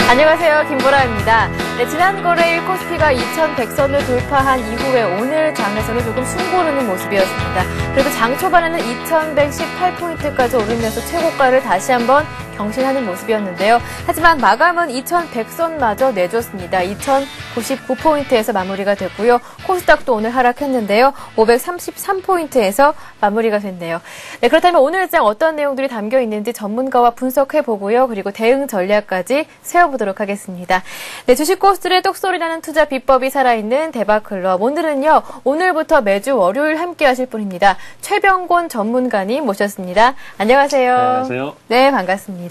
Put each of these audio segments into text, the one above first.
안녕하세요. 김보라입니다. 네, 지난 거래일 코스피가 2100선을 돌파한 이후에 오늘 장에서는 조금 숨고르는 모습이었습니다. 그래도 장 초반에는 2118포인트까지 오르면서 최고가를 다시 한번 경신하는 모습이었는데요. 하지만 마감은 2100선마저 내줬습니다. 2099포인트에서 마무리가 됐고요. 코스닥도 오늘 하락했는데요. 533포인트에서 마무리가 됐네요. 네, 그렇다면 오늘 장 어떤 내용들이 담겨 있는지 전문가와 분석해보고요. 그리고 대응 전략까지 세워보도록 하겠습니다. 네, 주식 코스들의 똑소리나는 투자 비법이 살아있는 대박클럽. 오늘은요, 오늘부터 매주 월요일 함께 하실 분입니다. 최병곤 전문가님 모셨습니다. 안녕하세요. 네, 안녕하세요. 네, 반갑습니다.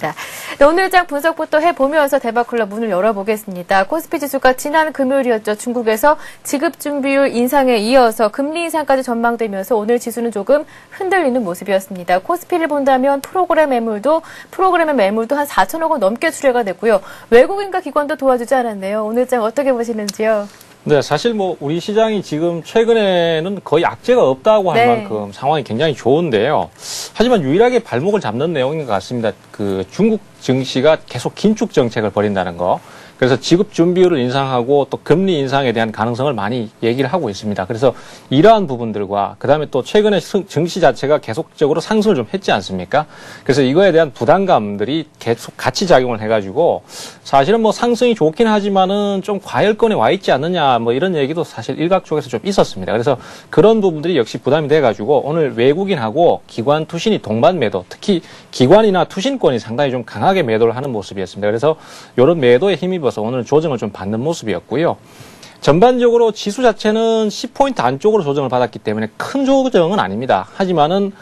네, 오늘 장 분석부터 해보면서 대박클럽 문을 열어보겠습니다. 코스피 지수가 지난 금요일이었죠. 중국에서 지급준비율 인상에 이어서 금리 인상까지 전망되면서 오늘 지수는 조금 흔들리는 모습이었습니다. 코스피를 본다면 프로그램의 매물도 한 4천억 원 넘게 출회가 됐고요. 외국인과 기관도 도와주지 않았네요. 오늘 장 어떻게 보시는지요? 네, 사실 우리 시장이 지금 최근에는 거의 악재가 없다고 할 만큼 상황이 굉장히 좋은데요. 하지만 유일하게 발목을 잡는 내용인 것 같습니다. 그 중국 증시가 계속 긴축 정책을 벌인다는 거. 그래서 지급 준비율을 인상하고 또 금리 인상에 대한 가능성을 많이 얘기를 하고 있습니다. 그래서 이러한 부분들과 그다음에 또 최근에 증시 자체가 계속적으로 상승을 좀 했지 않습니까? 그래서 이거에 대한 부담감들이 계속 같이 작용을 해가지고 사실은 상승이 좋긴 하지만은 좀 과열권에 와 있지 않느냐 이런 얘기도 사실 일각 쪽에서 좀 있었습니다. 그래서 그런 부분들이 역시 부담이 돼가지고 오늘 외국인하고 기관 투신이 동반 매도, 특히 기관이나 투신권이 상당히 좀 강하게 매도를 하는 모습이었습니다. 그래서 이런 매도에 힘입어서 오늘 조정을 좀 받는 모습이었고요. 전반적으로 지수 자체는 10포인트 안쪽으로 조정을 받았기 때문에 큰 조정은 아닙니다. 하지만은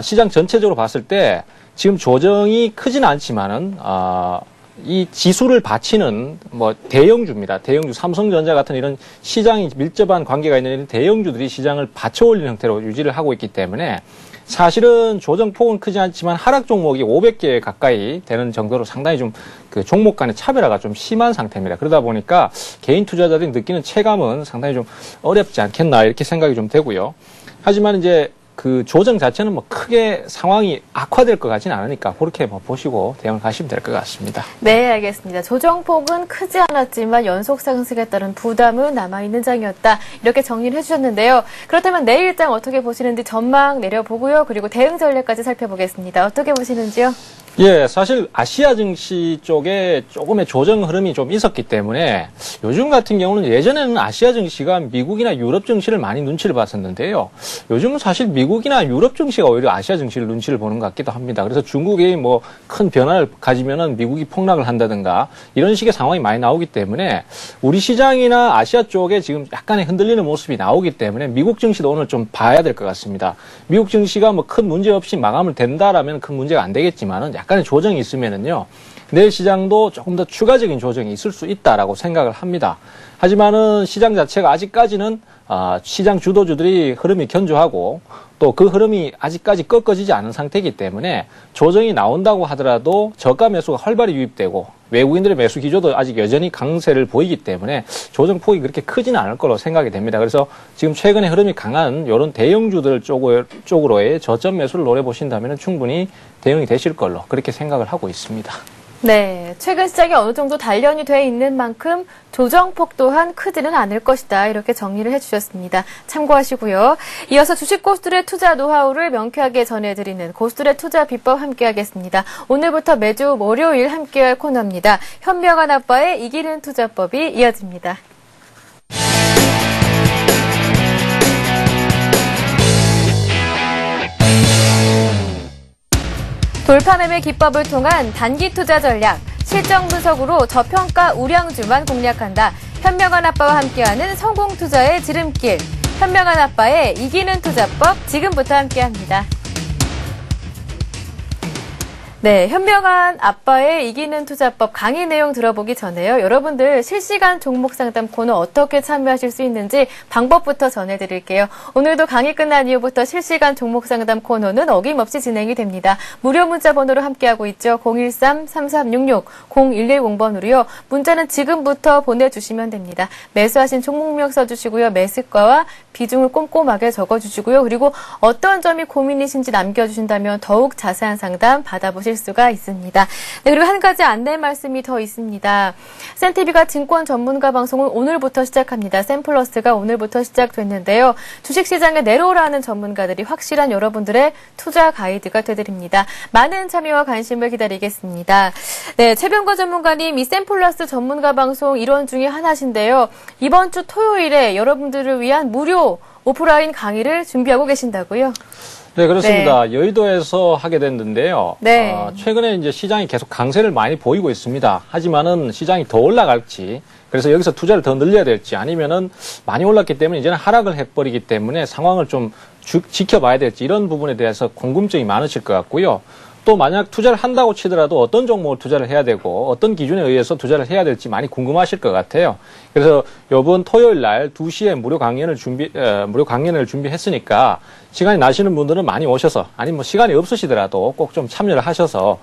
시장 전체적으로 봤을 때 지금 조정이 크지는 않지만은 이 지수를 받치는 대형주입니다. 대형주, 삼성전자 같은 이런 시장이 밀접한 관계가 있는 이런 대형주들이 시장을 받쳐올리는 형태로 유지를 하고 있기 때문에 사실은 조정폭은 크지 않지만 하락 종목이 500개 가까이 되는 정도로 상당히 좀 그 종목 간의 차별화가 좀 심한 상태입니다. 그러다 보니까 개인 투자자들이 느끼는 체감은 상당히 좀 어렵지 않겠나 이렇게 생각이 좀 되고요. 하지만 이제 그 조정 자체는 크게 상황이 악화될 것 같지는 않으니까 그렇게 보시고 대응을 하시면 될 것 같습니다. 네, 알겠습니다. 조정폭은 크지 않았지만 연속 상승에 따른 부담은 남아있는 장이었다. 이렇게 정리를 해주셨는데요. 그렇다면 내일 장 어떻게 보시는지 전망 내려보고요. 그리고 대응 전략까지 살펴보겠습니다. 어떻게 보시는지요? 예, 사실 아시아 증시 쪽에 조금의 조정 흐름이 좀 있었기 때문에 요즘 같은 경우는 예전에는 아시아 증시가 미국이나 유럽 증시를 많이 눈치를 봤었는데요. 요즘은 사실 미국이나 유럽 증시가 오히려 아시아 증시를 눈치를 보는 것 같기도 합니다. 그래서 중국이 큰 변화를 가지면은 미국이 폭락을 한다든가 이런 식의 상황이 많이 나오기 때문에 우리 시장이나 아시아 쪽에 지금 약간의 흔들리는 모습이 나오기 때문에 미국 증시도 오늘 좀 봐야 될 것 같습니다. 미국 증시가 큰 문제 없이 마감을 된다라면 큰 문제가 안 되겠지만은 약간의 조정이 있으면은요, 내일 시장도 조금 더 추가적인 조정이 있을 수 있다라고 생각을 합니다. 하지만은 시장 자체가 아직까지는 시장 주도주들이 흐름이 견조하고 또 그 흐름이 아직까지 꺾어지지 않은 상태이기 때문에 조정이 나온다고 하더라도 저가 매수가 활발히 유입되고 외국인들의 매수 기조도 아직 여전히 강세를 보이기 때문에 조정폭이 그렇게 크지는 않을 거로 생각이 됩니다. 그래서 지금 최근에 흐름이 강한 이런 대형주들 쪽으로의 저점 매수를 노려보신다면 충분히 대응이 되실 걸로 그렇게 생각을 하고 있습니다. 네, 최근 시장이 어느 정도 단련이 돼 있는 만큼 조정폭 또한 크지는 않을 것이다. 이렇게 정리를 해주셨습니다. 참고하시고요. 이어서 주식 고수들의 투자 노하우를 명쾌하게 전해드리는 고수들의 투자 비법 함께하겠습니다. 오늘부터 매주 월요일 함께할 코너입니다. 현명한 아빠의 이기는 투자법이 이어집니다. 돌파매매 기법을 통한 단기 투자 전략, 실정 분석으로 저평가 우량주만 공략한다. 현명한 아빠와 함께하는 성공 투자의 지름길. 현명한 아빠의 이기는 투자법 지금부터 함께합니다. 네, 현명한 아빠의 이기는 투자법 강의 내용 들어보기 전에요. 여러분들 실시간 종목 상담 코너 어떻게 참여하실 수 있는지 방법부터 전해드릴게요. 오늘도 강의 끝난 이후부터 실시간 종목 상담 코너는 어김없이 진행이 됩니다. 무료 문자 번호로 함께하고 있죠. 013-3366-0110번으로요. 문자는 지금부터 보내주시면 됩니다. 매수하신 종목명 써주시고요. 매수가와 비중을 꼼꼼하게 적어주시고요. 그리고 어떤 점이 고민이신지 남겨주신다면 더욱 자세한 상담 받아보실 보실 수가 있습니다. 네, 그리고 한 가지 안내 말씀이 더 있습니다. 센티비가 증권 전문가 방송은 오늘부터 시작합니다. 샘플러스가 오늘부터 시작됐는데요. 주식시장에 내로라는 전문가들이 확실한 여러분들의 투자 가이드가 되드립니다. 많은 참여와 관심을 기다리겠습니다. 네, 최병거 전문가님, 이 샘플러스 전문가 방송 일원 중에 하나신데요. 이번 주 토요일에 여러분들을 위한 무료 오프라인 강의를 준비하고 계신다고요? 네, 그렇습니다. 네. 여의도에서 하게 됐는데요. 네. 최근에 이제 시장이 계속 강세를 많이 보이고 있습니다. 하지만은 시장이 더 올라갈지, 그래서 여기서 투자를 더 늘려야 될지, 아니면은 많이 올랐기 때문에 이제는 하락을 해버리기 때문에 상황을 좀 지켜봐야 될지, 이런 부분에 대해서 궁금증이 많으실 것 같고요. 또 만약 투자를 한다고 치더라도 어떤 종목을 투자를 해야 되고 어떤 기준에 의해서 투자를 해야 될지 많이 궁금하실 것 같아요. 그래서 이번 토요일 날 2시에 무료 강연을 준비했으니까 시간이 나시는 분들은 많이 오셔서, 아니면 뭐 시간이 없으시더라도 꼭 좀 참여를 하셔서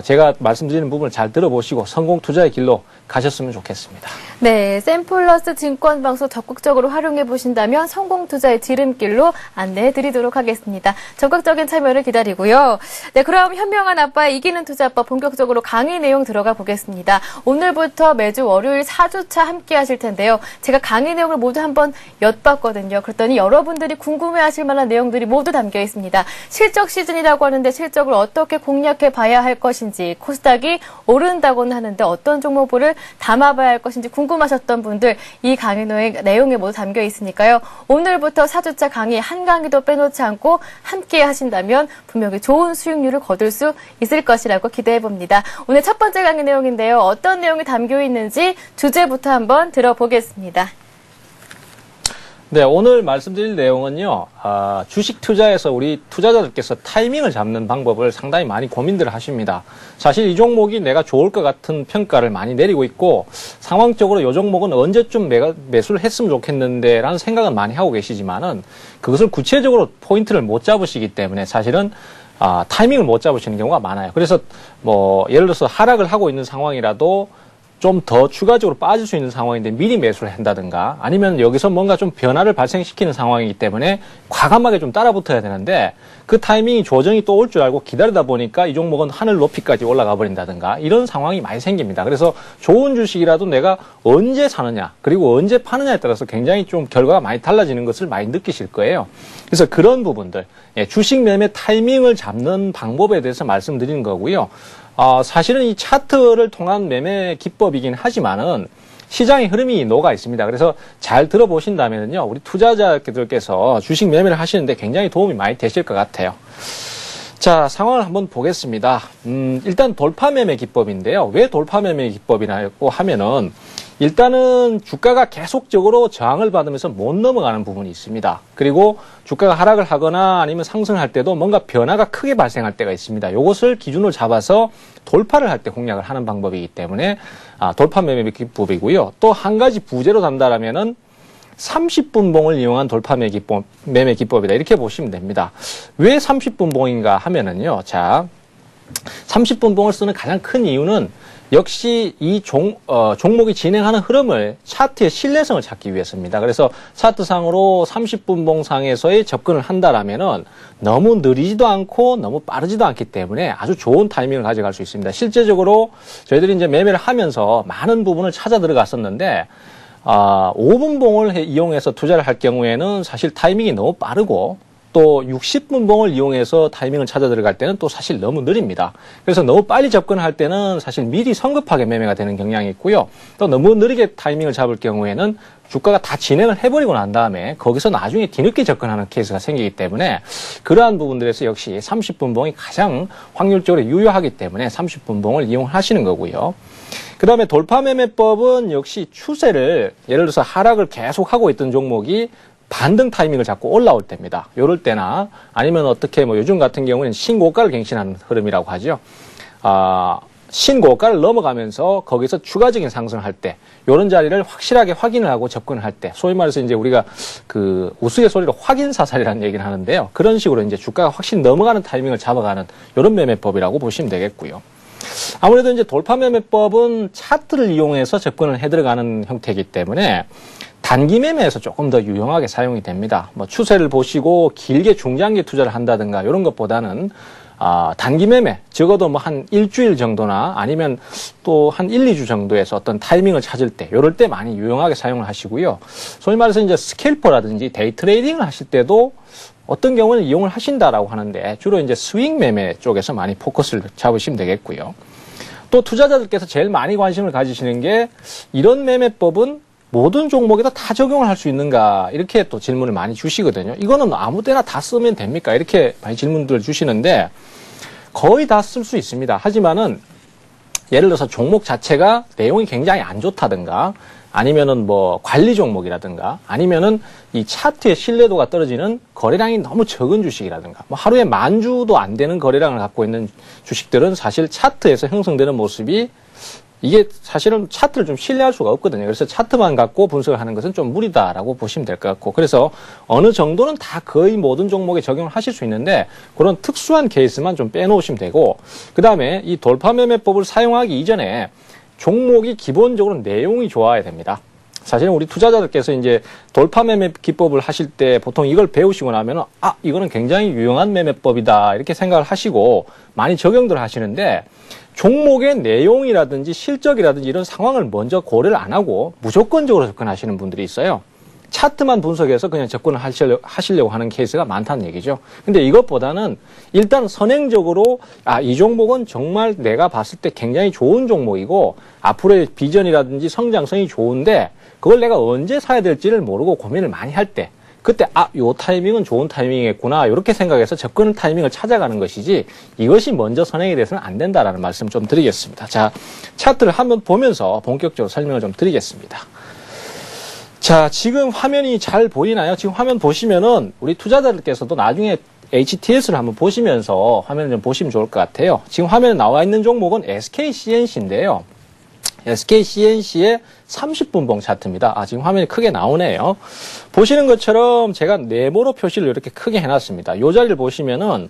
제가 말씀드리는 부분을 잘 들어보시고 성공 투자의 길로 가셨으면 좋겠습니다. 네, 샘플러스 증권방송 적극적으로 활용해 보신다면 성공 투자의 지름길로 안내해 드리도록 하겠습니다. 적극적인 참여를 기다리고요. 네, 그럼 현명한 아빠의 이기는 투자법 본격적으로 강의 내용 들어가 보겠습니다. 오늘부터 매주 월요일 4주차 함께 하실 텐데요. 제가 강의 내용을 모두 한번 엿봤거든요. 그랬더니 여러분들이 궁금해하실 만한 내용들이 모두 담겨 있습니다. 실적 시즌이라고 하는데 실적을 어떻게 공략해 봐야 할 것인지, 코스닥이 오른다고는 하는데 어떤 종목을 담아봐야 할 것인지 궁금하셨던 분들, 이 강의 내용에 모두 담겨 있으니까요. 오늘부터 4주차 강의 한 강의도 빼놓지 않고 함께 하신다면 분명히 좋은 수익률을 거둘 수 있을 것이라고 기대해 봅니다. 오늘 첫 번째 강의 내용인데요. 어떤 내용이 담겨 있는지 주제부터 한번 들어보겠습니다. 네, 오늘 말씀드릴 내용은요, 주식 투자에서 우리 투자자들께서 타이밍을 잡는 방법을 상당히 많이 고민들 하십니다. 사실 이 종목이 내가 좋을 것 같은 평가를 많이 내리고 있고, 상황적으로 이 종목은 언제쯤 매수를 했으면 좋겠는데 라는 생각은 많이 하고 계시지만은, 그것을 구체적으로 포인트를 못 잡으시기 때문에 사실은 타이밍을 못 잡으시는 경우가 많아요. 그래서 뭐 예를 들어서 하락을 하고 있는 상황이라도 좀 더 추가적으로 빠질 수 있는 상황인데 미리 매수를 한다든가, 아니면 여기서 뭔가 좀 변화를 발생시키는 상황이기 때문에 과감하게 좀 따라붙어야 되는데, 그 타이밍이 조정이 또 올 줄 알고 기다리다 보니까 이 종목은 하늘 높이까지 올라가 버린다든가, 이런 상황이 많이 생깁니다. 그래서 좋은 주식이라도 내가 언제 사느냐, 그리고 언제 파느냐에 따라서 굉장히 좀 결과가 많이 달라지는 것을 많이 느끼실 거예요. 그래서 그런 부분들, 주식 매매 타이밍을 잡는 방법에 대해서 말씀드리는 거고요. 사실은 이 차트를 통한 매매 기법이긴 하지만은 시장의 흐름이 녹아 있습니다. 그래서 잘 들어보신다면요, 우리 투자자들께서 주식 매매를 하시는데 굉장히 도움이 많이 되실 것 같아요. 자, 상황을 한번 보겠습니다. 일단 돌파 매매 기법인데요. 왜 돌파 매매 기법이라고 하면은, 일단은 주가가 계속적으로 저항을 받으면서 못 넘어가는 부분이 있습니다. 그리고 주가가 하락을 하거나 아니면 상승할 때도 뭔가 변화가 크게 발생할 때가 있습니다. 이것을 기준으로 잡아서 돌파를 할 때 공략을 하는 방법이기 때문에 돌파 매매 기법이고요. 또 한 가지 부제로 단다라면은 30분 봉을 이용한 돌파 매매 기법이다, 이렇게 보시면 됩니다. 왜 30분 봉인가 하면은요, 자, 30분 봉을 쓰는 가장 큰 이유는 역시 이 종목이 진행하는 흐름을 차트의 신뢰성을 찾기 위해서입니다. 그래서 차트상으로 30분 봉상에서의 접근을 한다라면은 너무 느리지도 않고 너무 빠르지도 않기 때문에 아주 좋은 타이밍을 가져갈 수 있습니다. 실제적으로 저희들이 이제 매매를 하면서 많은 부분을 찾아 들어갔었는데, 5분 봉을 이용해서 투자를 할 경우에는 사실 타이밍이 너무 빠르고, 또 60분 봉을 이용해서 타이밍을 찾아 들어갈 때는 또 사실 너무 느립니다. 그래서 너무 빨리 접근할 때는 사실 미리 성급하게 매매가 되는 경향이 있고요. 또 너무 느리게 타이밍을 잡을 경우에는 주가가 다 진행을 해버리고 난 다음에 거기서 나중에 뒤늦게 접근하는 케이스가 생기기 때문에, 그러한 부분들에서 역시 30분 봉이 가장 확률적으로 유효하기 때문에 30분 봉을 이용하시는 거고요. 그 다음에 돌파 매매법은 역시 추세를, 예를 들어서 하락을 계속하고 있던 종목이 반등 타이밍을 잡고 올라올 때입니다. 요럴 때나 아니면 어떻게 뭐 요즘 같은 경우는 신고가를 갱신하는 흐름이라고 하죠. 신고가를 넘어가면서 거기서 추가적인 상승을 할 때, 요런 자리를 확실하게 확인을 하고 접근을 할 때, 소위 말해서 이제 우리가 그 우스갯소리로 확인사살이라는 얘기를 하는데요. 그런 식으로 이제 주가가 확실히 넘어가는 타이밍을 잡아가는 요런 매매법이라고 보시면 되겠고요. 아무래도 이제 돌파 매매법은 차트를 이용해서 접근을 해 들어가는 형태이기 때문에 단기 매매에서 조금 더 유용하게 사용이 됩니다. 뭐 추세를 보시고 길게 중장기 투자를 한다든가 이런 것보다는 단기 매매, 적어도 뭐 한 일주일 정도나 아니면 또 한 1, 2주 정도에서 어떤 타이밍을 찾을 때, 요럴 때 많이 유용하게 사용을 하시고요. 소위 말해서 이제 스캘퍼라든지 데이 트레이딩을 하실 때도 어떤 경우는 이용을 하신다라고 하는데 주로 이제 스윙 매매 쪽에서 많이 포커스를 잡으시면 되겠고요. 또 투자자들께서 제일 많이 관심을 가지시는 게 이런 매매법은 모든 종목에다 다 적용을 할 수 있는가 이렇게 또 질문을 많이 주시거든요. 이거는 아무 때나 다 쓰면 됩니까? 이렇게 많이 질문들을 주시는데 거의 다 쓸 수 있습니다. 하지만은 예를 들어서 종목 자체가 내용이 굉장히 안 좋다든가 아니면은 뭐 관리 종목이라든가 아니면은 이 차트의 신뢰도가 떨어지는 거래량이 너무 적은 주식이라든가 뭐 하루에 10,000주도 안 되는 거래량을 갖고 있는 주식들은 사실 차트에서 형성되는 모습이 이게 사실은 차트를 좀 신뢰할 수가 없거든요. 그래서 차트만 갖고 분석을 하는 것은 좀 무리다라고 보시면 될 것 같고 그래서 어느 정도는 다 거의 모든 종목에 적용을 하실 수 있는데 그런 특수한 케이스만 좀 빼놓으시면 되고 그 다음에 이 돌파 매매법을 사용하기 이전에 종목이 기본적으로 내용이 좋아야 됩니다. 사실은 우리 투자자들께서 이제 돌파 매매 기법을 하실 때 보통 이걸 배우시고 나면은 이거는 굉장히 유용한 매매법이다 이렇게 생각을 하시고 많이 적용들 하시는데 종목의 내용이라든지 실적이라든지 이런 상황을 먼저 고려를 안 하고 무조건적으로 접근하시는 분들이 있어요. 차트만 분석해서 그냥 접근을 하시려고 하는 케이스가 많다는 얘기죠. 근데 이것보다는 일단 선행적으로 이 종목은 정말 내가 봤을 때 굉장히 좋은 종목이고 앞으로의 비전이라든지 성장성이 좋은데 그걸 내가 언제 사야 될지를 모르고 고민을 많이 할 때 그때 요 타이밍은 좋은 타이밍이겠구나 이렇게 생각해서 접근 타이밍을 찾아가는 것이지 이것이 먼저 선행이 돼서는 안 된다라는 말씀 좀 드리겠습니다. 자, 차트를 한번 보면서 본격적으로 설명을 좀 드리겠습니다. 자, 지금 화면이 잘 보이나요? 지금 화면 보시면은 우리 투자자들께서도 나중에 HTS를 한번 보시면서 화면을 좀 보시면 좋을 것 같아요. 지금 화면에 나와 있는 종목은 SKCNC인데요. SKCNC의 30분봉 차트입니다. 지금 화면이 크게 나오네요. 보시는 것처럼 제가 네모로 표시를 이렇게 크게 해놨습니다. 이 자리를 보시면은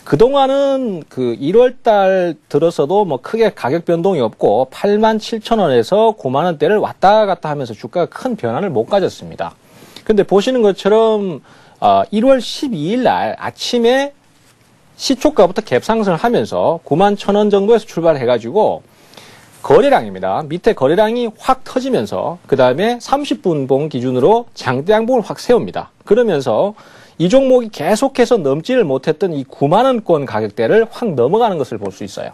그동안은 그 1월달 들어서도 뭐 크게 가격 변동이 없고 87,000원에서 90,000원대를 왔다 갔다 하면서 주가가 큰 변화를 못 가졌습니다. 근데 보시는 것처럼 1월 12일 날 아침에 시초가부터 갭 상승을 하면서 91,000원 정도에서 출발해가지고 거래량입니다. 밑에 거래량이 확 터지면서 그 다음에 30분봉 기준으로 장대 양봉을 확 세웁니다. 그러면서 이 종목이 계속해서 넘지를 못했던 이 90,000원권 가격대를 확 넘어가는 것을 볼 수 있어요.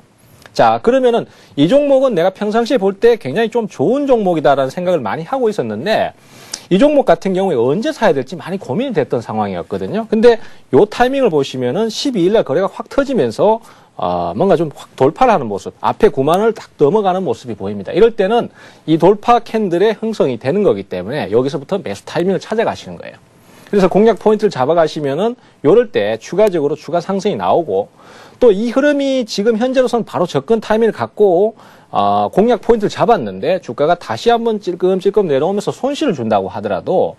자, 그러면은 이 종목은 내가 평상시에 볼 때 굉장히 좀 좋은 종목이다라는 생각을 많이 하고 있었는데 이 종목 같은 경우에 언제 사야 될지 많이 고민이 됐던 상황이었거든요. 근데 요 타이밍을 보시면은 12일날 거래가 확 터지면서 뭔가 좀 확 돌파를 하는 모습, 앞에 90,000원을 딱 넘어가는 모습이 보입니다. 이럴 때는 이 돌파 캔들의 형성이 되는 거기 때문에 여기서부터 매수 타이밍을 찾아가시는 거예요. 그래서 공략 포인트를 잡아가시면은 요럴 때 추가적으로 추가 상승이 나오고 또 이 흐름이 지금 현재로서는 바로 접근 타이밍을 갖고 공략 포인트를 잡았는데 주가가 다시 한번 찔끔찔끔 내려오면서 손실을 준다고 하더라도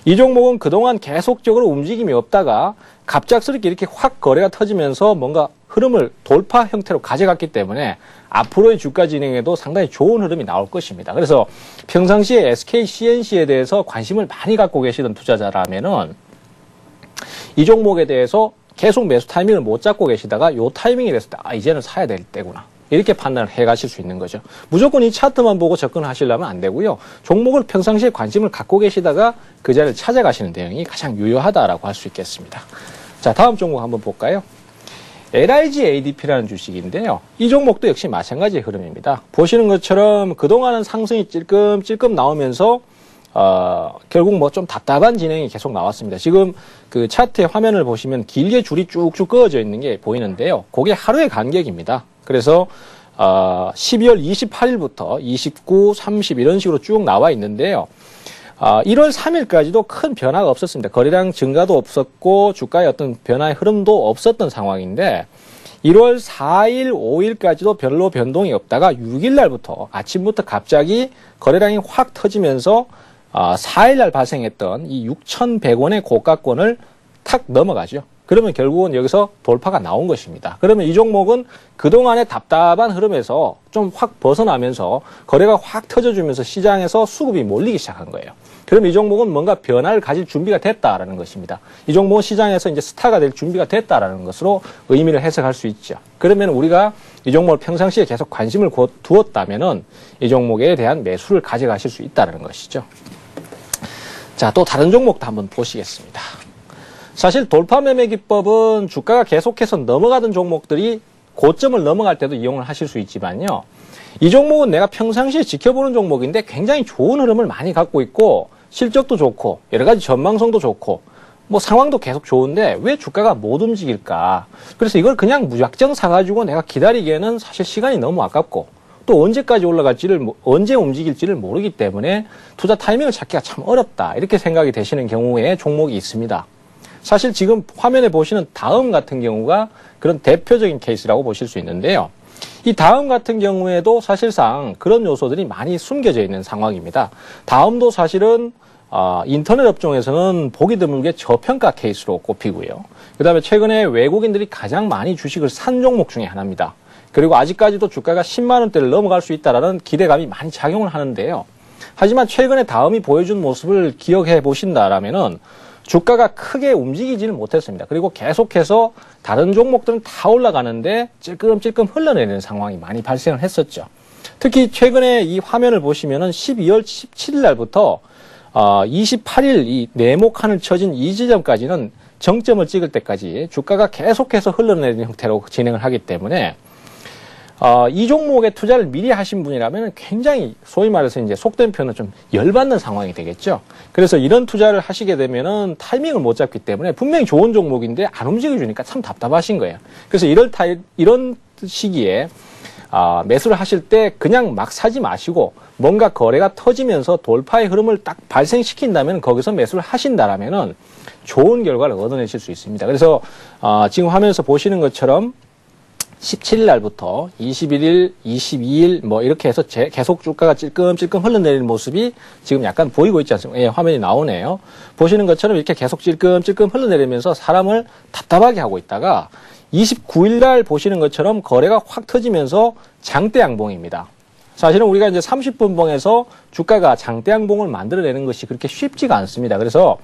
이 종목은 그동안 계속적으로 움직임이 없다가 갑작스럽게 이렇게 확 거래가 터지면서 뭔가 흐름을 돌파 형태로 가져갔기 때문에 앞으로의 주가 진행에도 상당히 좋은 흐름이 나올 것입니다. 그래서 평상시에 SKCNC에 대해서 관심을 많이 갖고 계시던 투자자라면은 이 종목에 대해서 계속 매수 타이밍을 못 잡고 계시다가 요 타이밍이 됐을 때 이제는 사야 될 때구나. 이렇게 판단을 해 가실 수 있는 거죠. 무조건 이 차트만 보고 접근을 하시려면 안 되고요. 종목을 평상시에 관심을 갖고 계시다가 그 자리를 찾아가시는 대응이 가장 유효하다라고 할 수 있겠습니다. 자, 다음 종목 한번 볼까요? LIG ADP라는 주식인데요. 이 종목도 역시 마찬가지의 흐름입니다. 보시는 것처럼 그동안은 상승이 찔끔찔끔 나오면서 결국 뭐 좀 답답한 진행이 계속 나왔습니다. 지금 그 차트의 화면을 보시면 길게 줄이 쭉쭉 그어져 있는 게 보이는데요. 그게 하루의 간격입니다. 그래서 12월 28일부터 29, 30 이런 식으로 쭉 나와 있는데요. 1월 3일까지도 큰 변화가 없었습니다. 거래량 증가도 없었고 주가의 어떤 변화의 흐름도 없었던 상황인데 1월 4일, 5일까지도 별로 변동이 없다가 6일 날부터 아침부터 갑자기 거래량이 확 터지면서 4일 날 발생했던 이 6,100원의 고가권을 탁 넘어가죠. 그러면 결국은 여기서 돌파가 나온 것입니다. 그러면 이 종목은 그동안의 답답한 흐름에서 좀 확 벗어나면서 거래가 확 터져주면서 시장에서 수급이 몰리기 시작한 거예요. 그럼 이 종목은 뭔가 변화를 가질 준비가 됐다라는 것입니다. 이 종목은 시장에서 이제 스타가 될 준비가 됐다라는 것으로 의미를 해석할 수 있죠. 그러면 우리가 이 종목을 평상시에 계속 관심을 두었다면은 이 종목에 대한 매수를 가져가실 수 있다는 것이죠. 자, 또 다른 종목도 한번 보시겠습니다. 사실 돌파 매매 기법은 주가가 계속해서 넘어가던 종목들이 고점을 넘어갈 때도 이용을 하실 수 있지만요. 이 종목은 내가 평상시에 지켜보는 종목인데 굉장히 좋은 흐름을 많이 갖고 있고 실적도 좋고 여러 가지 전망성도 좋고 뭐 상황도 계속 좋은데 왜 주가가 못 움직일까? 그래서 이걸 그냥 무작정 사가지고 내가 기다리기에는 사실 시간이 너무 아깝고 또 언제까지 올라갈지를, 언제 움직일지를 모르기 때문에 투자 타이밍을 찾기가 참 어렵다. 이렇게 생각이 되시는 경우에 종목이 있습니다. 사실 지금 화면에 보시는 다음 같은 경우가 그런 대표적인 케이스라고 보실 수 있는데요. 이 다음 같은 경우에도 사실상 그런 요소들이 많이 숨겨져 있는 상황입니다. 다음도 사실은 인터넷 업종에서는 보기 드물게 저평가 케이스로 꼽히고요. 그 다음에 최근에 외국인들이 가장 많이 주식을 산 종목 중에 하나입니다. 그리고 아직까지도 주가가 10만 원대를 넘어갈 수 있다는 기대감이 많이 작용을 하는데요. 하지만 최근에 다음이 보여준 모습을 기억해 보신다라면은 주가가 크게 움직이지는 못했습니다. 그리고 계속해서 다른 종목들은 다 올라가는데 찔끔찔끔 흘러내리는 상황이 많이 발생을 했었죠. 특히 최근에 이 화면을 보시면은 12월 17일 날부터 28일 이 네모칸을 쳐진 이 지점까지는 정점을 찍을 때까지 주가가 계속해서 흘러내리는 형태로 진행을 하기 때문에 이 종목에 투자를 미리 하신 분이라면 굉장히 소위 말해서 이제 속된 표현은 좀 열받는 상황이 되겠죠. 그래서 이런 투자를 하시게 되면은 타이밍을 못 잡기 때문에 분명히 좋은 종목인데 안 움직여주니까 참 답답하신 거예요. 그래서 이런 시기에 매수를 하실 때 그냥 막 사지 마시고 뭔가 거래가 터지면서 돌파의 흐름을 딱 발생시킨다면 거기서 매수를 하신다라면은 좋은 결과를 얻어내실 수 있습니다. 그래서 지금 화면에서 보시는 것처럼 17일 날부터 21일, 22일 뭐 이렇게 해서 계속 주가가 찔끔찔끔 흘러내리는 모습이 지금 약간 보이고 있지 않습니까? 예, 화면이 나오네요. 보시는 것처럼 이렇게 계속 찔끔찔끔 흘러내리면서 사람을 답답하게 하고 있다가 29일 날 보시는 것처럼 거래가 확 터지면서 장대 양봉입니다. 사실은 우리가 이제 30분 봉에서 주가가 장대 양봉을 만들어내는 것이 그렇게 쉽지가 않습니다. 그래서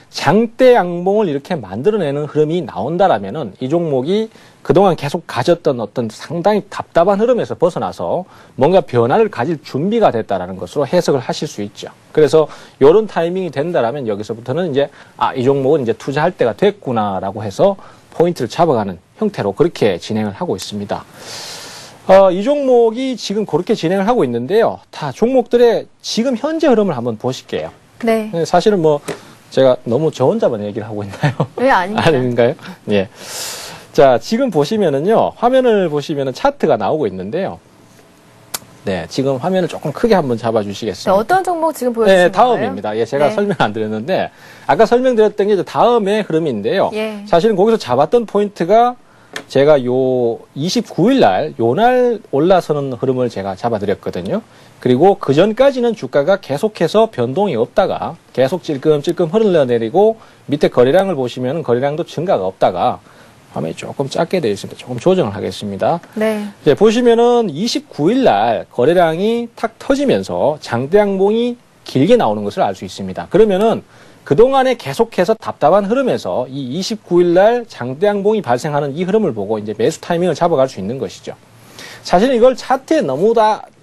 장대 양봉을 이렇게 만들어내는 흐름이 나온다라면은 이 종목이 그동안 계속 가졌던 어떤 상당히 답답한 흐름에서 벗어나서 뭔가 변화를 가질 준비가 됐다라는 것으로 해석을 하실 수 있죠. 그래서 이런 타이밍이 된다라면 여기서부터는 이제 이 종목은 이제 투자할 때가 됐구나라고 해서 포인트를 잡아가는 형태로 그렇게 진행을 하고 있습니다. 이 종목이 지금 그렇게 진행을 하고 있는데요. 다 종목들의 지금 현재 흐름을 한번 보실게요. 네. 사실은 뭐 제가 너무 저 혼자만 얘기를 하고 있나요? 네, 아닙니다. 아닌가요? 예. 자, 지금 보시면은요, 화면을 보시면은 차트가 나오고 있는데요. 네, 지금 화면을 조금 크게 한번 잡아주시겠습니까? 네, 어떤 종목 지금 보여주시는 네, 다음입니다. 예, 제가 네. 설명 안 드렸는데, 아까 설명드렸던 게 이제 다음의 흐름인데요. 예. 사실은 거기서 잡았던 포인트가 제가 요 29일 날, 요날 올라서는 흐름을 제가 잡아드렸거든요. 그리고 그 전까지는 주가가 계속해서 변동이 없다가 계속 찔끔찔끔 흘러내리고 밑에 거래량을 보시면 거래량도 증가가 없다가 화면이 조금 작게 되어 있습니다. 조금 조정을 하겠습니다. 네. 이제 보시면은 29일 날 거래량이 탁 터지면서 장대 양봉이 길게 나오는 것을 알 수 있습니다. 그러면은 그동안에 계속해서 답답한 흐름에서 이 29일 날 장대 양봉이 발생하는 이 흐름을 보고 이제 매수 타이밍을 잡아갈 수 있는 것이죠. 사실은 이걸 차트에 너무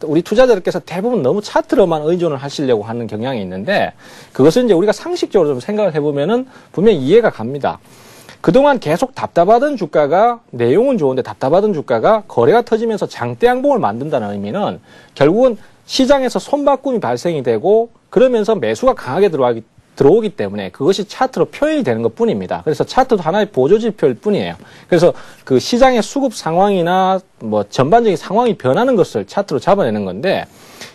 우리 투자자들께서 대부분 너무 차트로만 의존을 하시려고 하는 경향이 있는데 그것은 이제 우리가 상식적으로 좀 생각을 해보면은 분명히 이해가 갑니다. 그동안 계속 답답하던 주가가 내용은 좋은데 답답하던 주가가 거래가 터지면서 장대 양봉을 만든다는 의미는 결국은 시장에서 손바꿈이 발생이 되고 그러면서 매수가 강하게 들어오기 때문에 그것이 차트로 표현이 되는 것 뿐입니다. 그래서 차트도 하나의 보조지표일 뿐이에요. 그래서 그 시장의 수급 상황이나 뭐 전반적인 상황이 변하는 것을 차트로 잡아내는 건데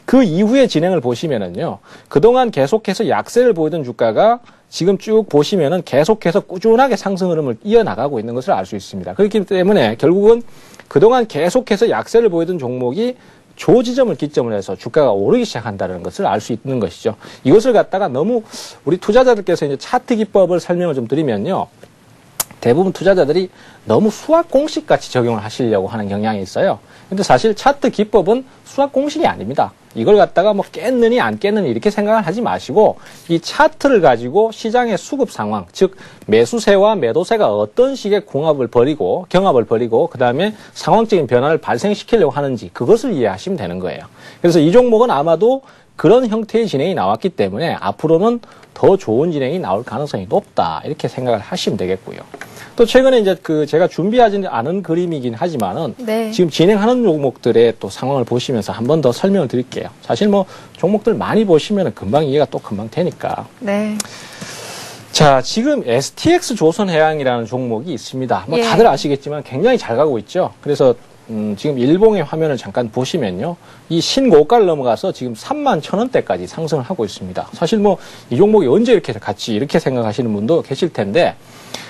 그 이후에 진행을 보시면은요. 그동안 계속해서 약세를 보이던 주가가 지금 쭉 보시면은 계속해서 꾸준하게 상승 흐름을 이어나가고 있는 것을 알 수 있습니다. 그렇기 때문에 결국은 그동안 계속해서 약세를 보이던 종목이 조지점을 기점으로 해서 주가가 오르기 시작한다는 것을 알 수 있는 것이죠. 이것을 갖다가 너무 우리 투자자들께서 이제 차트 기법을 설명을 좀 드리면요. 대부분 투자자들이 너무 수학 공식 같이 적용을 하시려고 하는 경향이 있어요. 근데 사실 차트 기법은 수학 공식이 아닙니다. 이걸 갖다가 뭐 깼느니 안 깼느니 이렇게 생각을 하지 마시고 이 차트를 가지고 시장의 수급 상황, 즉 매수세와 매도세가 어떤 식의 경합을 벌이고 그다음에 상황적인 변화를 발생시키려고 하는지 그것을 이해하시면 되는 거예요. 그래서 이 종목은 아마도 그런 형태의 진행이 나왔기 때문에 앞으로는 더 좋은 진행이 나올 가능성이 높다. 이렇게 생각을 하시면 되겠고요. 또 최근에 이제 제가 준비하지 않은 그림이긴 하지만은 네. 지금 진행하는 종목들의 또 상황을 보시면서 한 번 더 설명을 드릴게요. 사실 뭐 종목들 많이 보시면 금방 이해가 또 금방 되니까. 네. 자, 지금 STX 조선해양이라는 종목이 있습니다. 뭐 예. 다들 아시겠지만 굉장히 잘 가고 있죠. 그래서 지금 일봉의 화면을 잠깐 보시면요. 이 신고가를 넘어가서 지금 31,000원대까지 상승을 하고 있습니다. 사실 뭐 이 종목이 언제 이렇게 갔지 이렇게 생각하시는 분도 계실 텐데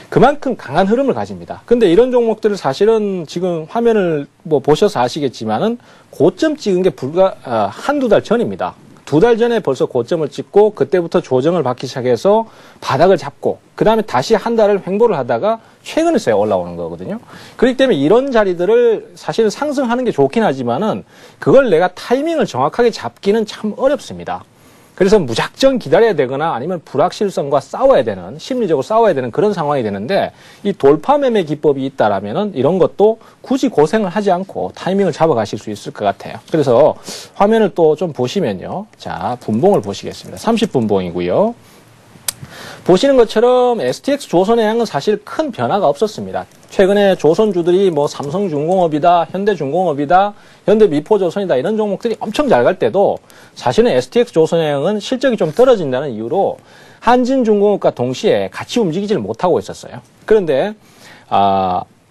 그만큼 강한 흐름을 가집니다. 근데 이런 종목들을 사실은 지금 화면을 뭐 보셔서 아시겠지만은 고점 찍은 게 불과 한두 달 전입니다. 2달 전에 벌써 고점을 찍고 그때부터 조정을 받기 시작해서 바닥을 잡고 그 다음에 다시 한 달을 횡보를 하다가 최근에 올라오는 거거든요. 그렇기 때문에 이런 자리들을 사실은 상승하는 게 좋긴 하지만은 그걸 내가 타이밍을 정확하게 잡기는 참 어렵습니다. 그래서 무작정 기다려야 되거나 아니면 불확실성과 싸워야 되는, 심리적으로 싸워야 되는 그런 상황이 되는데 이 돌파 매매 기법이 있다라면은 이런 것도 굳이 고생을 하지 않고 타이밍을 잡아가실 수 있을 것 같아요. 그래서 화면을 또 좀 보시면요. 자, 분봉을 보시겠습니다. 30분봉이고요. 보시는 것처럼 STX 조선해양은 사실 큰 변화가 없었습니다. 최근에 조선주들이 뭐 삼성중공업이다, 현대중공업이다, 현대미포조선이다 이런 종목들이 엄청 잘 갈 때도 사실은 STX 조선해양은 실적이 좀 떨어진다는 이유로 한진중공업과 동시에 같이 움직이지를 못하고 있었어요. 그런데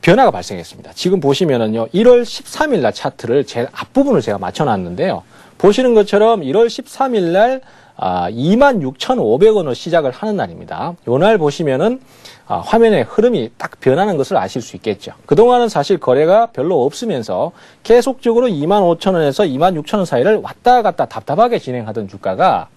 변화가 발생했습니다. 지금 보시면은요, 1월 13일 날 차트를 제 앞부분을 제가 맞춰놨는데요. 보시는 것처럼 1월 13일 날 26,500원으로 시작을 하는 날입니다. 요 날 보시면은 화면의 흐름이 딱 변하는 것을 아실 수 있겠죠. 그동안은 사실 거래가 별로 없으면서 계속적으로 25,000원에서 26,000원 사이를 왔다 갔다 답답하게 진행하던 주가가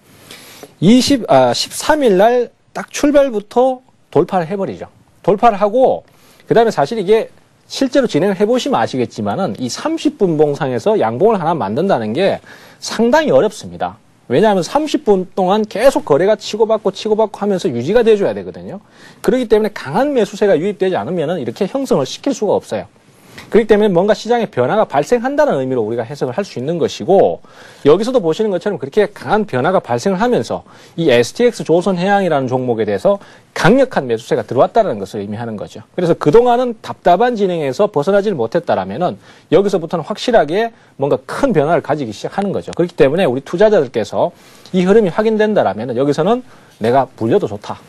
13일 날 딱 출발부터 돌파를 해버리죠. 돌파를 하고 그 다음에 사실 이게 실제로 진행을 해보시면 아시겠지만은 이 30분 봉상에서 양봉을 하나 만든다는 게 상당히 어렵습니다. 왜냐하면 30분 동안 계속 거래가 치고받고 하면서 유지가 돼줘야 되거든요. 그렇기 때문에 강한 매수세가 유입되지 않으면 이렇게 형성을 시킬 수가 없어요. 그렇기 때문에 뭔가 시장에 변화가 발생한다는 의미로 우리가 해석을 할 수 있는 것이고 여기서도 보시는 것처럼 그렇게 강한 변화가 발생을 하면서 이 STX 조선해양이라는 종목에 대해서 강력한 매수세가 들어왔다는 것을 의미하는 거죠. 그래서 그동안은 답답한 진행에서 벗어나지를 못했다라면은 여기서부터는 확실하게 뭔가 큰 변화를 가지기 시작하는 거죠. 그렇기 때문에 우리 투자자들께서 이 흐름이 확인된다라면은 여기서는 내가 물려도 좋다.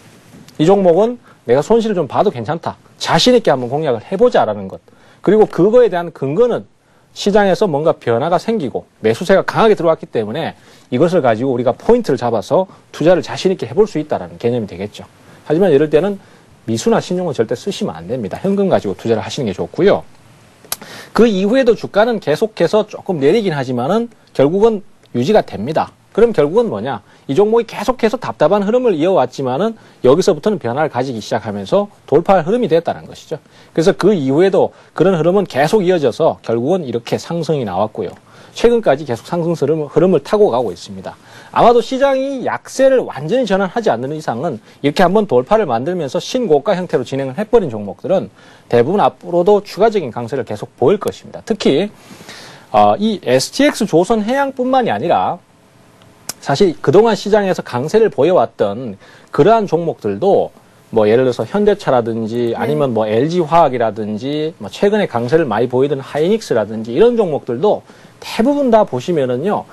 이 종목은 내가 손실을 좀 봐도 괜찮다. 자신 있게 한번 공략을 해보자라는 것. 그리고 그거에 대한 근거는 시장에서 뭔가 변화가 생기고 매수세가 강하게 들어왔기 때문에 이것을 가지고 우리가 포인트를 잡아서 투자를 자신 있게 해볼 수 있다는 개념이 되겠죠. 하지만 이럴 때는 미수나 신용은 절대 쓰시면 안 됩니다. 현금 가지고 투자를 하시는 게 좋고요. 그 이후에도 주가는 계속해서 조금 내리긴 하지만은 결국은 유지가 됩니다. 그럼 결국은 뭐냐? 이 종목이 계속해서 답답한 흐름을 이어왔지만은 여기서부터는 변화를 가지기 시작하면서 돌파할 흐름이 됐다는 것이죠. 그래서 그 이후에도 그런 흐름은 계속 이어져서 결국은 이렇게 상승이 나왔고요. 최근까지 계속 상승 흐름을 타고 가고 있습니다. 아마도 시장이 약세를 완전히 전환하지 않는 이상은 이렇게 한번 돌파를 만들면서 신고가 형태로 진행을 해버린 종목들은 대부분 앞으로도 추가적인 강세를 계속 보일 것입니다. 특히 이 STX 조선해양뿐만이 아니라 사실 그동안 시장에서 강세를 보여왔던 그러한 종목들도 뭐 예를 들어서 현대차라든지 아니면 뭐 LG화학이라든지 뭐 최근에 강세를 많이 보이던 하이닉스라든지 이런 종목들도 대부분 다 보시면은요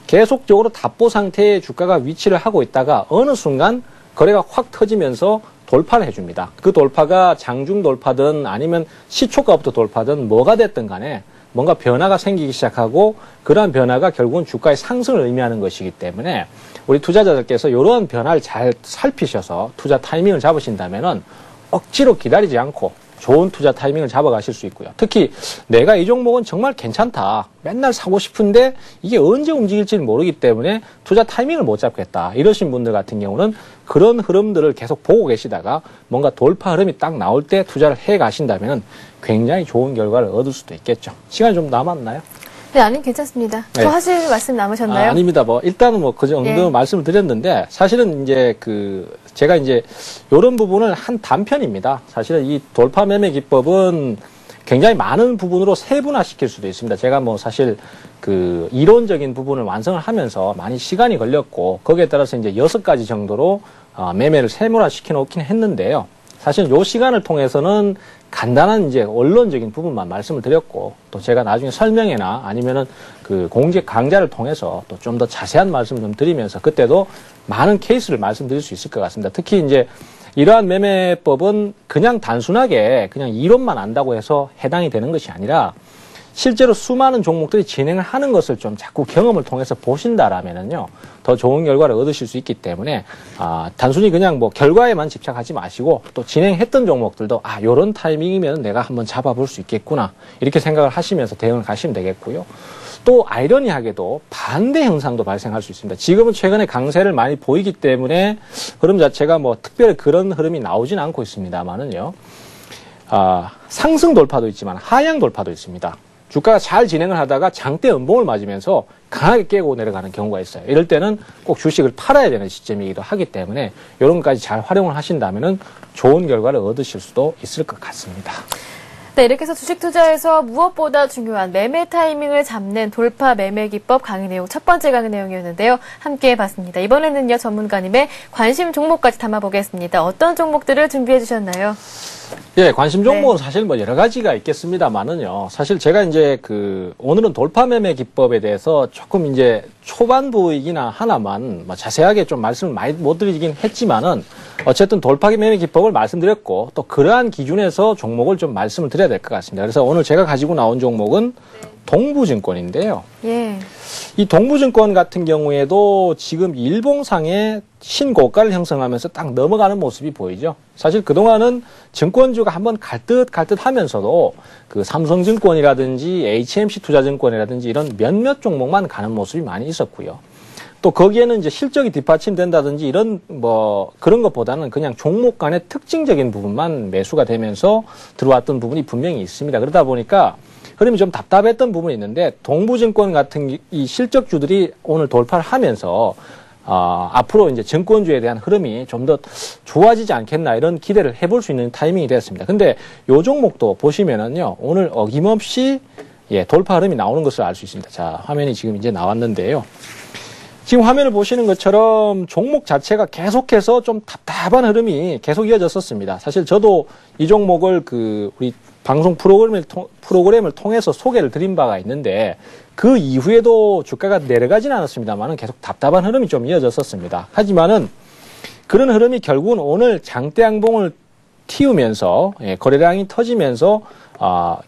계속적으로 답보 상태의 주가가 위치를 하고 있다가 어느 순간 거래가 확 터지면서 돌파를 해줍니다. 그 돌파가 장중 돌파든 아니면 시초가부터 돌파든 뭐가 됐든 간에 뭔가 변화가 생기기 시작하고 그러한 변화가 결국은 주가의 상승을 의미하는 것이기 때문에 우리 투자자들께서 이러한 변화를 잘 살피셔서 투자 타이밍을 잡으신다면은 억지로 기다리지 않고 좋은 투자 타이밍을 잡아가실 수 있고요. 특히 내가 이 종목은 정말 괜찮다. 맨날 사고 싶은데 이게 언제 움직일지는 모르기 때문에 투자 타이밍을 못 잡겠다. 이러신 분들 같은 경우는 그런 흐름들을 계속 보고 계시다가 뭔가 돌파 흐름이 딱 나올 때 투자를 해 가신다면 굉장히 좋은 결과를 얻을 수도 있겠죠. 시간이 좀 남았나요? 네, 아니 괜찮습니다. 네. 더 하실 말씀 남으셨나요? 아닙니다. 뭐 일단은 뭐 그 정도 예. 말씀을 드렸는데 사실은 이제 제가 이제 이런 부분을 한 단편입니다. 사실은 이 돌파 매매 기법은 굉장히 많은 부분으로 세분화시킬 수도 있습니다. 제가 뭐 사실 이론적인 부분을 완성을 하면서 많이 시간이 걸렸고 거기에 따라서 이제 6가지 정도로 매매를 세분화시켜 놓긴 했는데요. 사실 요 시간을 통해서는 간단한 이제 원론적인 부분만 말씀을 드렸고 또 제가 나중에 설명회나 아니면은 공직 강좌를 통해서 또 좀 더 자세한 말씀을 좀 드리면서 그때도 많은 케이스를 말씀드릴 수 있을 것 같습니다. 특히 이제 이러한 매매법은 그냥 단순하게 그냥 이론만 안다고 해서 해당이 되는 것이 아니라 실제로 수많은 종목들이 진행을 하는 것을 좀 자꾸 경험을 통해서 보신다라면은요, 더 좋은 결과를 얻으실 수 있기 때문에, 단순히 그냥 뭐 결과에만 집착하지 마시고, 또 진행했던 종목들도, 요런 타이밍이면 내가 한번 잡아볼 수 있겠구나. 이렇게 생각을 하시면서 대응을 가시면 되겠고요. 또 아이러니하게도 반대 현상도 발생할 수 있습니다. 지금은 최근에 강세를 많이 보이기 때문에 흐름 자체가 뭐 특별히 그런 흐름이 나오진 않고 있습니다만은요, 상승 돌파도 있지만 하향 돌파도 있습니다. 주가가 잘 진행을 하다가 장대 음봉을 맞으면서 강하게 깨고 내려가는 경우가 있어요. 이럴 때는 꼭 주식을 팔아야 되는 시점이기도 하기 때문에 이런 것까지 잘 활용을 하신다면 좋은 결과를 얻으실 수도 있을 것 같습니다. 네, 이렇게 해서 주식 투자에서 무엇보다 중요한 매매 타이밍을 잡는 돌파 매매 기법 강의 내용 첫 번째 강의 내용이었는데요. 함께 해봤습니다. 이번에는요, 전문가님의 관심 종목까지 담아보겠습니다. 어떤 종목들을 준비해 주셨나요? 예, 관심 종목은 사실 뭐 여러 가지가 있겠습니다만은요. 사실 제가 이제 오늘은 돌파 매매 기법에 대해서 조금 이제 초반부이기나 하나만 뭐 자세하게 좀 말씀을 많이 못 드리긴 했지만은 어쨌든 돌파 매매 기법을 말씀드렸고 또 그러한 기준에서 종목을 좀 말씀을 드려야 될 것 같습니다. 그래서 오늘 제가 가지고 나온 종목은 동부증권인데요. 예. 이 동부증권 같은 경우에도 지금 일봉상에 신고가를 형성하면서 딱 넘어가는 모습이 보이죠. 사실 그동안은 증권주가 한번 갈 듯 하면서도 삼성증권이라든지 HMC 투자증권이라든지 이런 몇몇 종목만 가는 모습이 많이 있었고요. 또 거기에는 이제 실적이 뒷받침된다든지 이런 그런 것보다는 그냥 종목 간의 특징적인 부분만 매수가 되면서 들어왔던 부분이 분명히 있습니다. 그러다 보니까 흐름이 좀 답답했던 부분이 있는데 동부증권 같은 이 실적주들이 오늘 돌파를 하면서 앞으로 이제 증권주에 대한 흐름이 좀 더 좋아지지 않겠나 이런 기대를 해볼 수 있는 타이밍이 되었습니다. 근데 요 종목도 보시면은요, 오늘 어김없이 돌파 흐름이 나오는 것을 알 수 있습니다. 자, 화면이 지금 이제 나왔는데요. 지금 화면을 보시는 것처럼 종목 자체가 계속해서 좀 답답한 흐름이 계속 이어졌었습니다. 사실 저도 이 종목을 우리 방송 프로그램을 통해서 소개를 드린 바가 있는데 그 이후에도 주가가 내려가지는 않았습니다만 계속 답답한 흐름이 좀 이어졌었습니다. 하지만은 그런 흐름이 결국은 오늘 장대 양봉을 틔우면서 거래량이 터지면서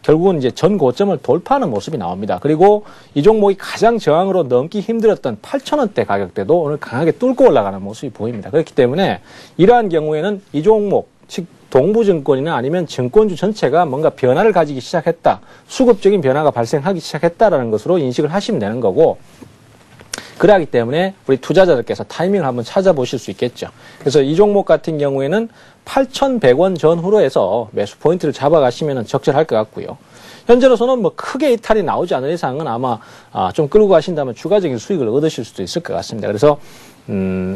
결국은 이제 전 고점을 돌파하는 모습이 나옵니다. 그리고 이 종목이 가장 저항으로 넘기 힘들었던 8,000원대 가격대도 오늘 강하게 뚫고 올라가는 모습이 보입니다. 그렇기 때문에 이러한 경우에는 이 종목, 즉 동부증권이나 아니면 증권주 전체가 뭔가 변화를 가지기 시작했다. 수급적인 변화가 발생하기 시작했다라는 것으로 인식을 하시면 되는 거고, 그러하기 때문에 우리 투자자들께서 타이밍을 한번 찾아보실 수 있겠죠. 그래서 이 종목 같은 경우에는 8,100원 전후로 해서 매수 포인트를 잡아가시면 적절할 것 같고요. 현재로서는 뭐 크게 이탈이 나오지 않을 이상은 아마 좀 끌고 가신다면 추가적인 수익을 얻으실 수도 있을 것 같습니다. 그래서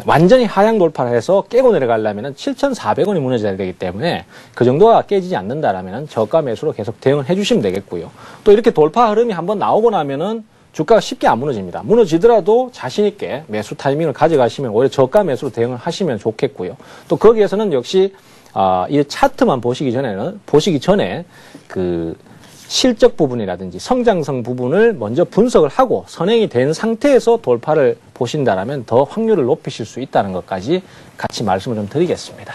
완전히 하향 돌파를 해서 깨고 내려가려면 7,400원이 무너져야 되기 때문에 그 정도가 깨지지 않는다라면 저가 매수로 계속 대응을 해주시면 되겠고요. 또 이렇게 돌파 흐름이 한번 나오고 나면은 주가가 쉽게 안 무너집니다. 무너지더라도 자신있게 매수 타이밍을 가져가시면 오히려 저가 매수로 대응을 하시면 좋겠고요. 또 거기에서는 역시 이 차트만 보시기 전에 실적 부분이라든지 성장성 부분을 먼저 분석을 하고 선행이 된 상태에서 돌파를 보신다라면 더 확률을 높이실 수 있다는 것까지 같이 말씀을 좀 드리겠습니다.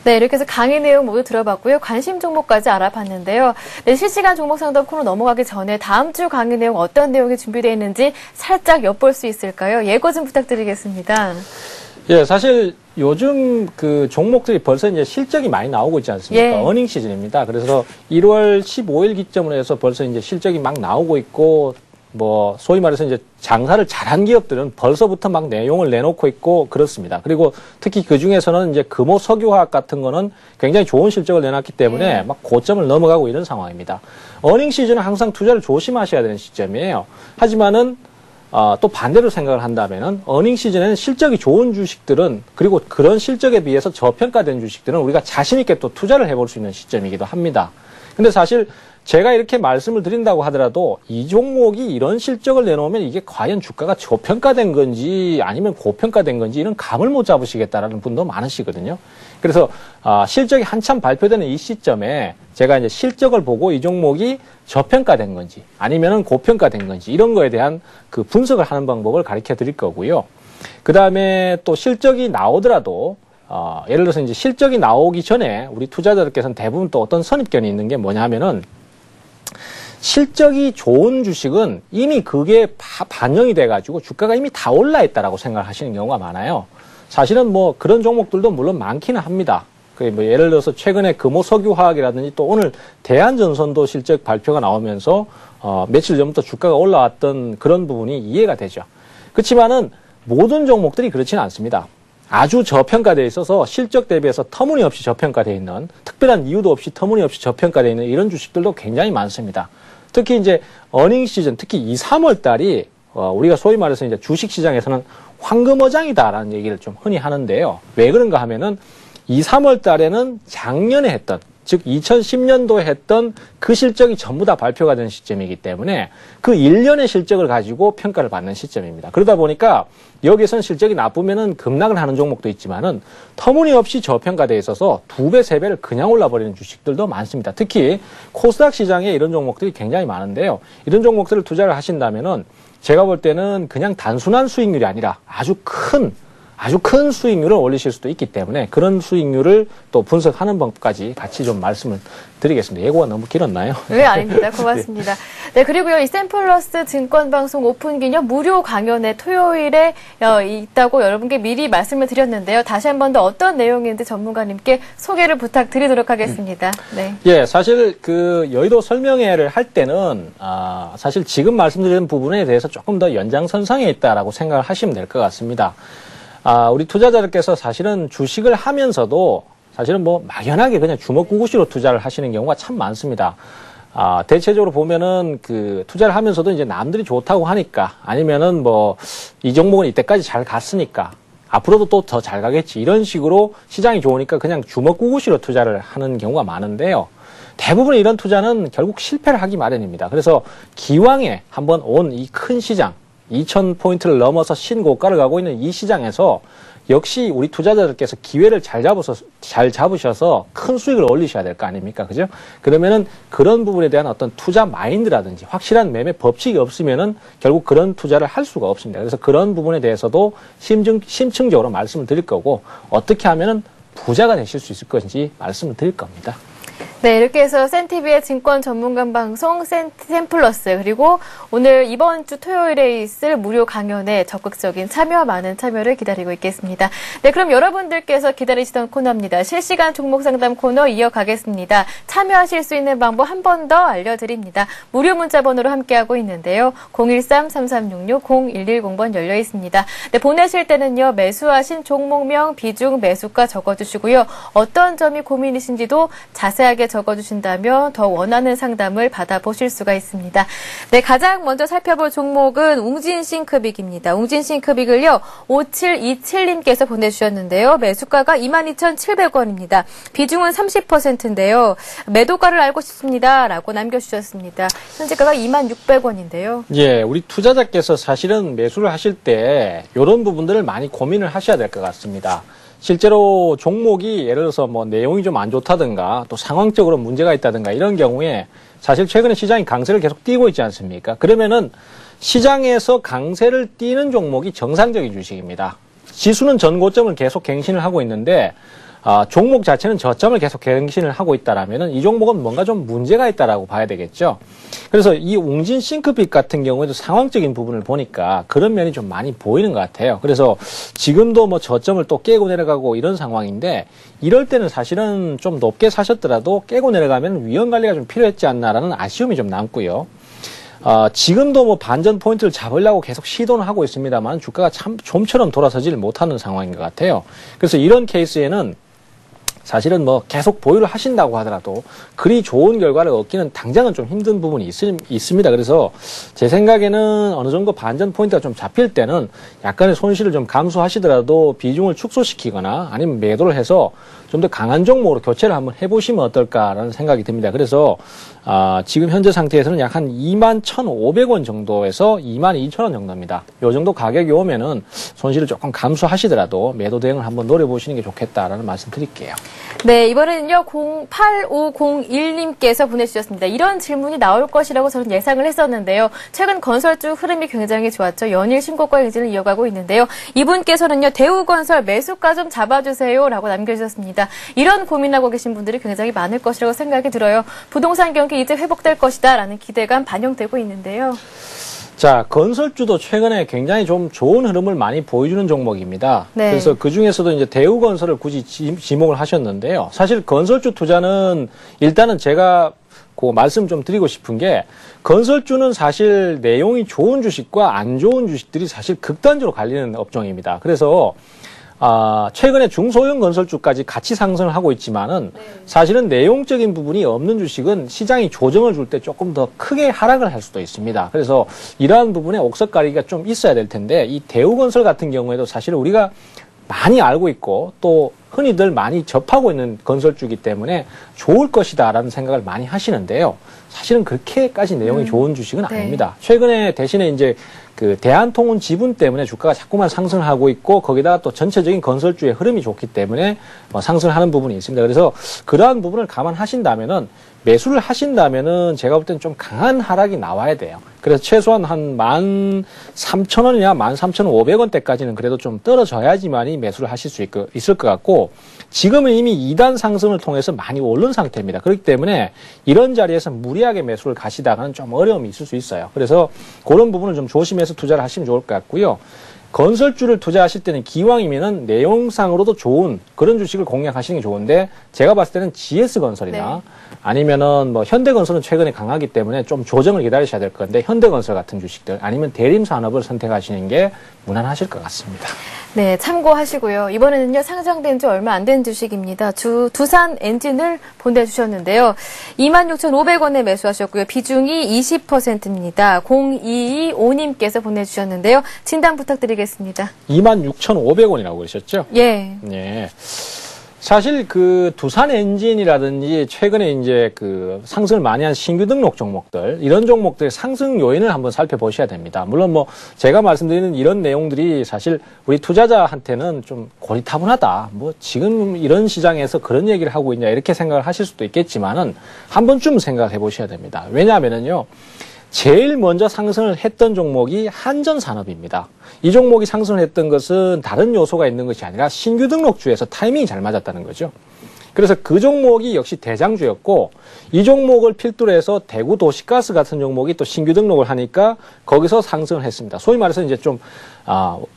네, 이렇게 해서 강의 내용 모두 들어봤고요. 관심 종목까지 알아봤는데요. 네, 실시간 종목 상담 코너 넘어가기 전에 다음 주 강의 내용 어떤 내용이 준비되어 있는지 살짝 엿볼 수 있을까요? 예고 좀 부탁드리겠습니다. 예, 사실 요즘 종목들이 벌써 이제 실적이 많이 나오고 있지 않습니까? 예. 어닝 시즌입니다. 그래서 1월 15일 기점으로 해서 벌써 이제 실적이 막 나오고 있고, 뭐 소위 말해서 이제 장사를 잘한 기업들은 벌써부터 막 내용을 내놓고 있고 그렇습니다. 그리고 특히 그 중에서는 이제 금호 석유화학 같은 거는 굉장히 좋은 실적을 내놨기 때문에 막 고점을 넘어가고 이런 상황입니다. 어닝 시즌은 항상 투자를 조심하셔야 되는 시점이에요. 하지만은 또 반대로 생각을 한다면은 어닝 시즌에는 실적이 좋은 주식들은 그리고 그런 실적에 비해서 저평가된 주식들은 우리가 자신 있게 또 투자를 해볼 수 있는 시점이기도 합니다. 근데 사실 제가 이렇게 말씀을 드린다고 하더라도 이 종목이 이런 실적을 내놓으면 이게 과연 주가가 저평가된 건지 아니면 고평가된 건지 이런 감을 못 잡으시겠다라는 분도 많으시거든요. 그래서 실적이 한참 발표되는 이 시점에 제가 이제 실적을 보고 이 종목이 저평가된 건지 아니면은 고평가된 건지 이런 거에 대한 그 분석을 하는 방법을 가르쳐 드릴 거고요. 그 다음에 또 실적이 나오더라도 예를 들어서 이제 실적이 나오기 전에 우리 투자자들께서는 대부분 또 어떤 선입견이 있는 게 뭐냐 하면은 실적이 좋은 주식은 이미 그게 반영이 돼가지고 주가가 이미 다 올라 있다라고 생각을 하시는 경우가 많아요. 사실은 뭐 그런 종목들도 물론 많기는 합니다. 뭐 예를 들어서 최근에 금호석유화학이라든지 또 오늘 대한전선도 실적 발표가 나오면서 며칠 전부터 주가가 올라왔던 그런 부분이 이해가 되죠. 그렇지만은 모든 종목들이 그렇지는 않습니다. 아주 저평가되어 있어서 실적 대비해서 터무니없이 저평가되어 있는 특별한 이유도 없이 터무니없이 저평가되어 있는 이런 주식들도 굉장히 많습니다. 특히 이제 어닝 시즌, 특히 2, 3월 달이 우리가 소위 말해서 이제 주식 시장에서는 황금어장이다라는 얘기를 좀 흔히 하는데요. 왜 그런가 하면은 2, 3월 달에는 작년에 했던 즉 2010년도에 했던 그 실적이 전부 다 발표가 된 시점이기 때문에 그 1년의 실적을 가지고 평가를 받는 시점입니다. 그러다 보니까 여기서는 실적이 나쁘면은 급락을 하는 종목도 있지만은 터무니없이 저평가되어 있어서 2배, 3배를 그냥 올라버리는 주식들도 많습니다. 특히 코스닥 시장에 이런 종목들이 굉장히 많은데요. 이런 종목들을 투자를 하신다면은 제가 볼 때는 그냥 단순한 수익률이 아니라 아주 큰 수익률을 올리실 수도 있기 때문에 그런 수익률을 또 분석하는 방법까지 같이 좀 말씀을 드리겠습니다. 예고가 너무 길었나요? 네, 아닙니다. 고맙습니다. 네, 그리고요, 이 샘플러스 증권방송 오픈 기념 무료 강연회 토요일에 있다고 여러분께 미리 말씀을 드렸는데요. 다시 한 번 더 어떤 내용인지 전문가님께 소개를 부탁드리도록 하겠습니다. 네. 예, 사실 그 여의도 설명회를 할 때는 사실 지금 말씀드린 부분에 대해서 조금 더 연장선상에 있다라고 생각을 하시면 될 것 같습니다. 우리 투자자들께서 사실은 주식을 하면서도 사실은 뭐 막연하게 그냥 주먹구구시로 투자를 하시는 경우가 참 많습니다. 대체적으로 보면은 그 투자를 하면서도 이제 남들이 좋다고 하니까 아니면은 뭐 이 종목은 이때까지 잘 갔으니까 앞으로도 또 더 잘 가겠지 이런 식으로 시장이 좋으니까 그냥 주먹구구시로 투자를 하는 경우가 많은데요. 대부분 이런 투자는 결국 실패를 하기 마련입니다. 그래서 기왕에 한번 온 이 큰 시장 2,000포인트를 넘어서 신고가를 가고 있는 이 시장에서 역시 우리 투자자들께서 기회를 잘 잡으셔서 큰 수익을 올리셔야 될 거 아닙니까? 그죠? 그러면은 그런 부분에 대한 어떤 투자 마인드라든지 확실한 매매 법칙이 없으면은 결국 그런 투자를 할 수가 없습니다. 그래서 그런 부분에 대해서도 심층적으로 말씀을 드릴 거고 어떻게 하면은 부자가 되실 수 있을 것인지 말씀을 드릴 겁니다. 네, 이렇게 해서 센티비의 증권 전문가 방송 샘플러스 그리고 오늘 이번 주 토요일에 있을 무료 강연에 적극적인 참여와 많은 참여를 기다리고 있겠습니다. 네, 그럼 여러분들께서 기다리시던 코너입니다. 실시간 종목 상담 코너 이어가겠습니다. 참여하실 수 있는 방법 한 번 더 알려드립니다. 무료 문자 번호로 함께하고 있는데요. 013-3366-0110번 열려 있습니다. 네, 보내실 때는요. 매수하신 종목명, 비중, 매수가 적어주시고요. 어떤 점이 고민이신지도 자세하게 적어주신다면 더 원하는 상담을 받아보실 수가 있습니다. 네, 가장 먼저 살펴볼 종목은 웅진싱크빅입니다. 웅진싱크빅을요, 5727님께서 보내주셨는데요. 매수가가 22,700원입니다. 비중은 30%인데요. 매도가를 알고 싶습니다. 라고 남겨주셨습니다. 현재가가 26,600원인데요. 예, 우리 투자자께서 사실은 매수를 하실 때 이런 부분들을 많이 고민을 하셔야 될 것 같습니다. 실제로 종목이 예를 들어서 뭐 내용이 좀 안 좋다든가 또 상황적으로 문제가 있다든가 이런 경우에 사실 최근에 시장이 강세를 계속 띄고 있지 않습니까? 그러면은 시장에서 강세를 띄는 종목이 정상적인 주식입니다. 지수는 전고점을 계속 갱신을 하고 있는데 종목 자체는 저점을 계속 갱신을 하고 있다라면은 이 종목은 뭔가 좀 문제가 있다라고 봐야 되겠죠. 그래서 이 웅진싱크빅 같은 경우에도 상황적인 부분을 보니까 그런 면이 좀 많이 보이는 것 같아요. 그래서 지금도 뭐 저점을 또 깨고 내려가고 이런 상황인데 이럴 때는 사실은 좀 높게 사셨더라도 깨고 내려가면 위험 관리가 좀 필요했지 않나라는 아쉬움이 좀 남고요. 지금도 뭐 반전 포인트를 잡으려고 계속 시도는 하고 있습니다만 주가가 참 좀처럼 돌아서지를 못하는 상황인 것 같아요. 그래서 이런 케이스에는 사실은 뭐 계속 보유를 하신다고 하더라도 그리 좋은 결과를 얻기는 당장은 좀 힘든 부분이 있습니다. 그래서 제 생각에는 어느 정도 반전 포인트가 좀 잡힐 때는 약간의 손실을 좀 감수하시더라도 비중을 축소시키거나 아니면 매도를 해서 좀 더 강한 종목으로 교체를 한번 해보시면 어떨까라는 생각이 듭니다. 그래서 지금 현재 상태에서는 약 한 21,500원 정도에서 22,000원 정도입니다. 요 정도 가격이 오면은 손실을 조금 감수하시더라도 매도 대응을 한번 노려보시는 게 좋겠다라는 말씀 드릴게요. 네, 이번에는요, 8501님께서 보내주셨습니다. 이런 질문이 나올 것이라고 저는 예상을 했었는데요. 최근 건설주 흐름이 굉장히 좋았죠. 연일 신고가 행진을 이어가고 있는데요. 이분께서는요, 대우건설 매수가 좀 잡아주세요 라고 남겨주셨습니다. 이런 고민하고 계신 분들이 굉장히 많을 것이라고 생각이 들어요. 부동산 경기 이제 회복될 것이다 라는 기대감 반영되고 있는데요. 자, 건설주도 최근에 굉장히 좀 좋은 흐름을 많이 보여주는 종목입니다. 네. 그래서 그 중에서도 이제 대우건설을 굳이 지목을 하셨는데요. 사실 건설주 투자는 일단은 제가 그 말씀 좀 드리고 싶은 게 건설주는 사실 내용이 좋은 주식과 안 좋은 주식들이 사실 극단적으로 갈리는 업종입니다. 그래서 최근에 중소형 건설주까지 같이 상승을 하고 있지만은 사실은 내용적인 부분이 없는 주식은 시장이 조정을 줄 때 조금 더 크게 하락을 할 수도 있습니다. 그래서 이러한 부분에 옥석 가리기가 좀 있어야 될 텐데 이 대우건설 같은 경우에도 사실 우리가 많이 알고 있고 또 흔히들 많이 접하고 있는 건설주이기 때문에 좋을 것이다라는 생각을 많이 하시는데요. 사실은 그렇게까지 내용이 좋은 주식은 아닙니다. 최근에 대신에 이제 그 대한통운 지분 때문에 주가가 자꾸만 상승을 하고 있고 거기다가 또 전체적인 건설주의 흐름이 좋기 때문에 상승을 하는 부분이 있습니다. 그래서 그러한 부분을 감안하신다면은 매수를 하신다면은 제가 볼 때는 좀 강한 하락이 나와야 돼요. 그래서 최소한 한 13,000원이나 13,500원대까지는 그래도 좀 떨어져야지만이 매수를 하실 수 있을 것 같고 지금은 이미 2단 상승을 통해서 많이 오른 상태입니다. 그렇기 때문에 이런 자리에서 무리하게 매수를 가시다가는 좀 어려움이 있을 수 있어요. 그래서 그런 부분을 좀 조심해서 투자를 하시면 좋을 것 같고요. 건설주를 투자하실 때는 기왕이면은 내용상으로도 좋은 그런 주식을 공략하시는 게 좋은데 제가 봤을 때는 GS건설이나 아니면은 뭐 현대건설은 최근에 강하기 때문에 좀 조정을 기다리셔야 될 건데 현대건설 같은 주식들 아니면 대림산업을 선택하시는 게 무난하실 것 같습니다. 네, 참고하시고요. 이번에는요, 상장된 지 얼마 안 된 주식입니다. 두산 엔진을 보내주셨는데요. 26,500원에 매수하셨고요. 비중이 20%입니다. 0225님께서 보내주셨는데요. 진단 부탁드리겠습니다. 26,500원이라고 그러셨죠? 예. 네. 사실 그 두산 엔진이라든지 최근에 이제 그 상승을 많이 한 신규 등록 종목들 이런 종목들의 상승 요인을 한번 살펴보셔야 됩니다. 물론 뭐 제가 말씀드리는 이런 내용들이 사실 우리 투자자한테는 좀 고리타분하다. 뭐 지금 이런 시장에서 그런 얘기를 하고 있냐 이렇게 생각을 하실 수도 있겠지만은 한 번쯤 생각해 보셔야 됩니다. 왜냐하면은요. 제일 먼저 상승을 했던 종목이 한전산업입니다. 이 종목이 상승을 했던 것은 다른 요소가 있는 것이 아니라 신규 등록주에서 타이밍이 잘 맞았다는 거죠. 그래서 그 종목이 역시 대장주였고 이 종목을 필두로 해서 대구 도시가스 같은 종목이 또 신규 등록을 하니까 거기서 상승을 했습니다. 소위 말해서 이제 좀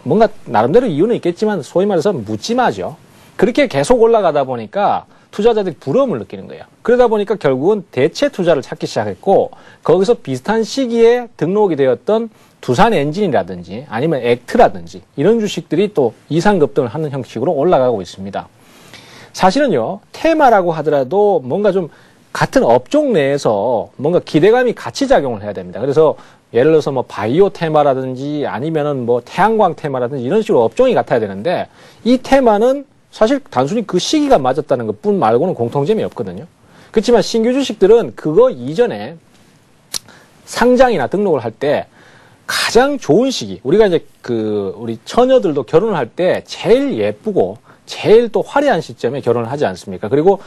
뭔가 나름대로 이유는 있겠지만 소위 말해서 묻지마죠. 그렇게 계속 올라가다 보니까 투자자들이 부러움을 느끼는 거예요. 그러다 보니까 결국은 대체 투자를 찾기 시작했고 거기서 비슷한 시기에 등록이 되었던 두산 엔진이라든지 아니면 액트라든지 이런 주식들이 또 이상급등을 하는 형식으로 올라가고 있습니다. 사실은요, 테마라고 하더라도 뭔가 좀 같은 업종 내에서 뭔가 기대감이 같이 작용을 해야 됩니다. 그래서 예를 들어서 뭐 바이오 테마라든지 아니면은 뭐 태양광 테마라든지 이런 식으로 업종이 같아야 되는데 이 테마는 사실 단순히 그 시기가 맞았다는 것뿐 말고는 공통점이 없거든요. 그렇지만 신규 주식들은 그거 이전에 상장이나 등록을 할 때 가장 좋은 시기, 우리가 이제 우리 처녀들도 결혼을 할 때 제일 예쁘고 제일 또 화려한 시점에 결혼을 하지 않습니까? 그리고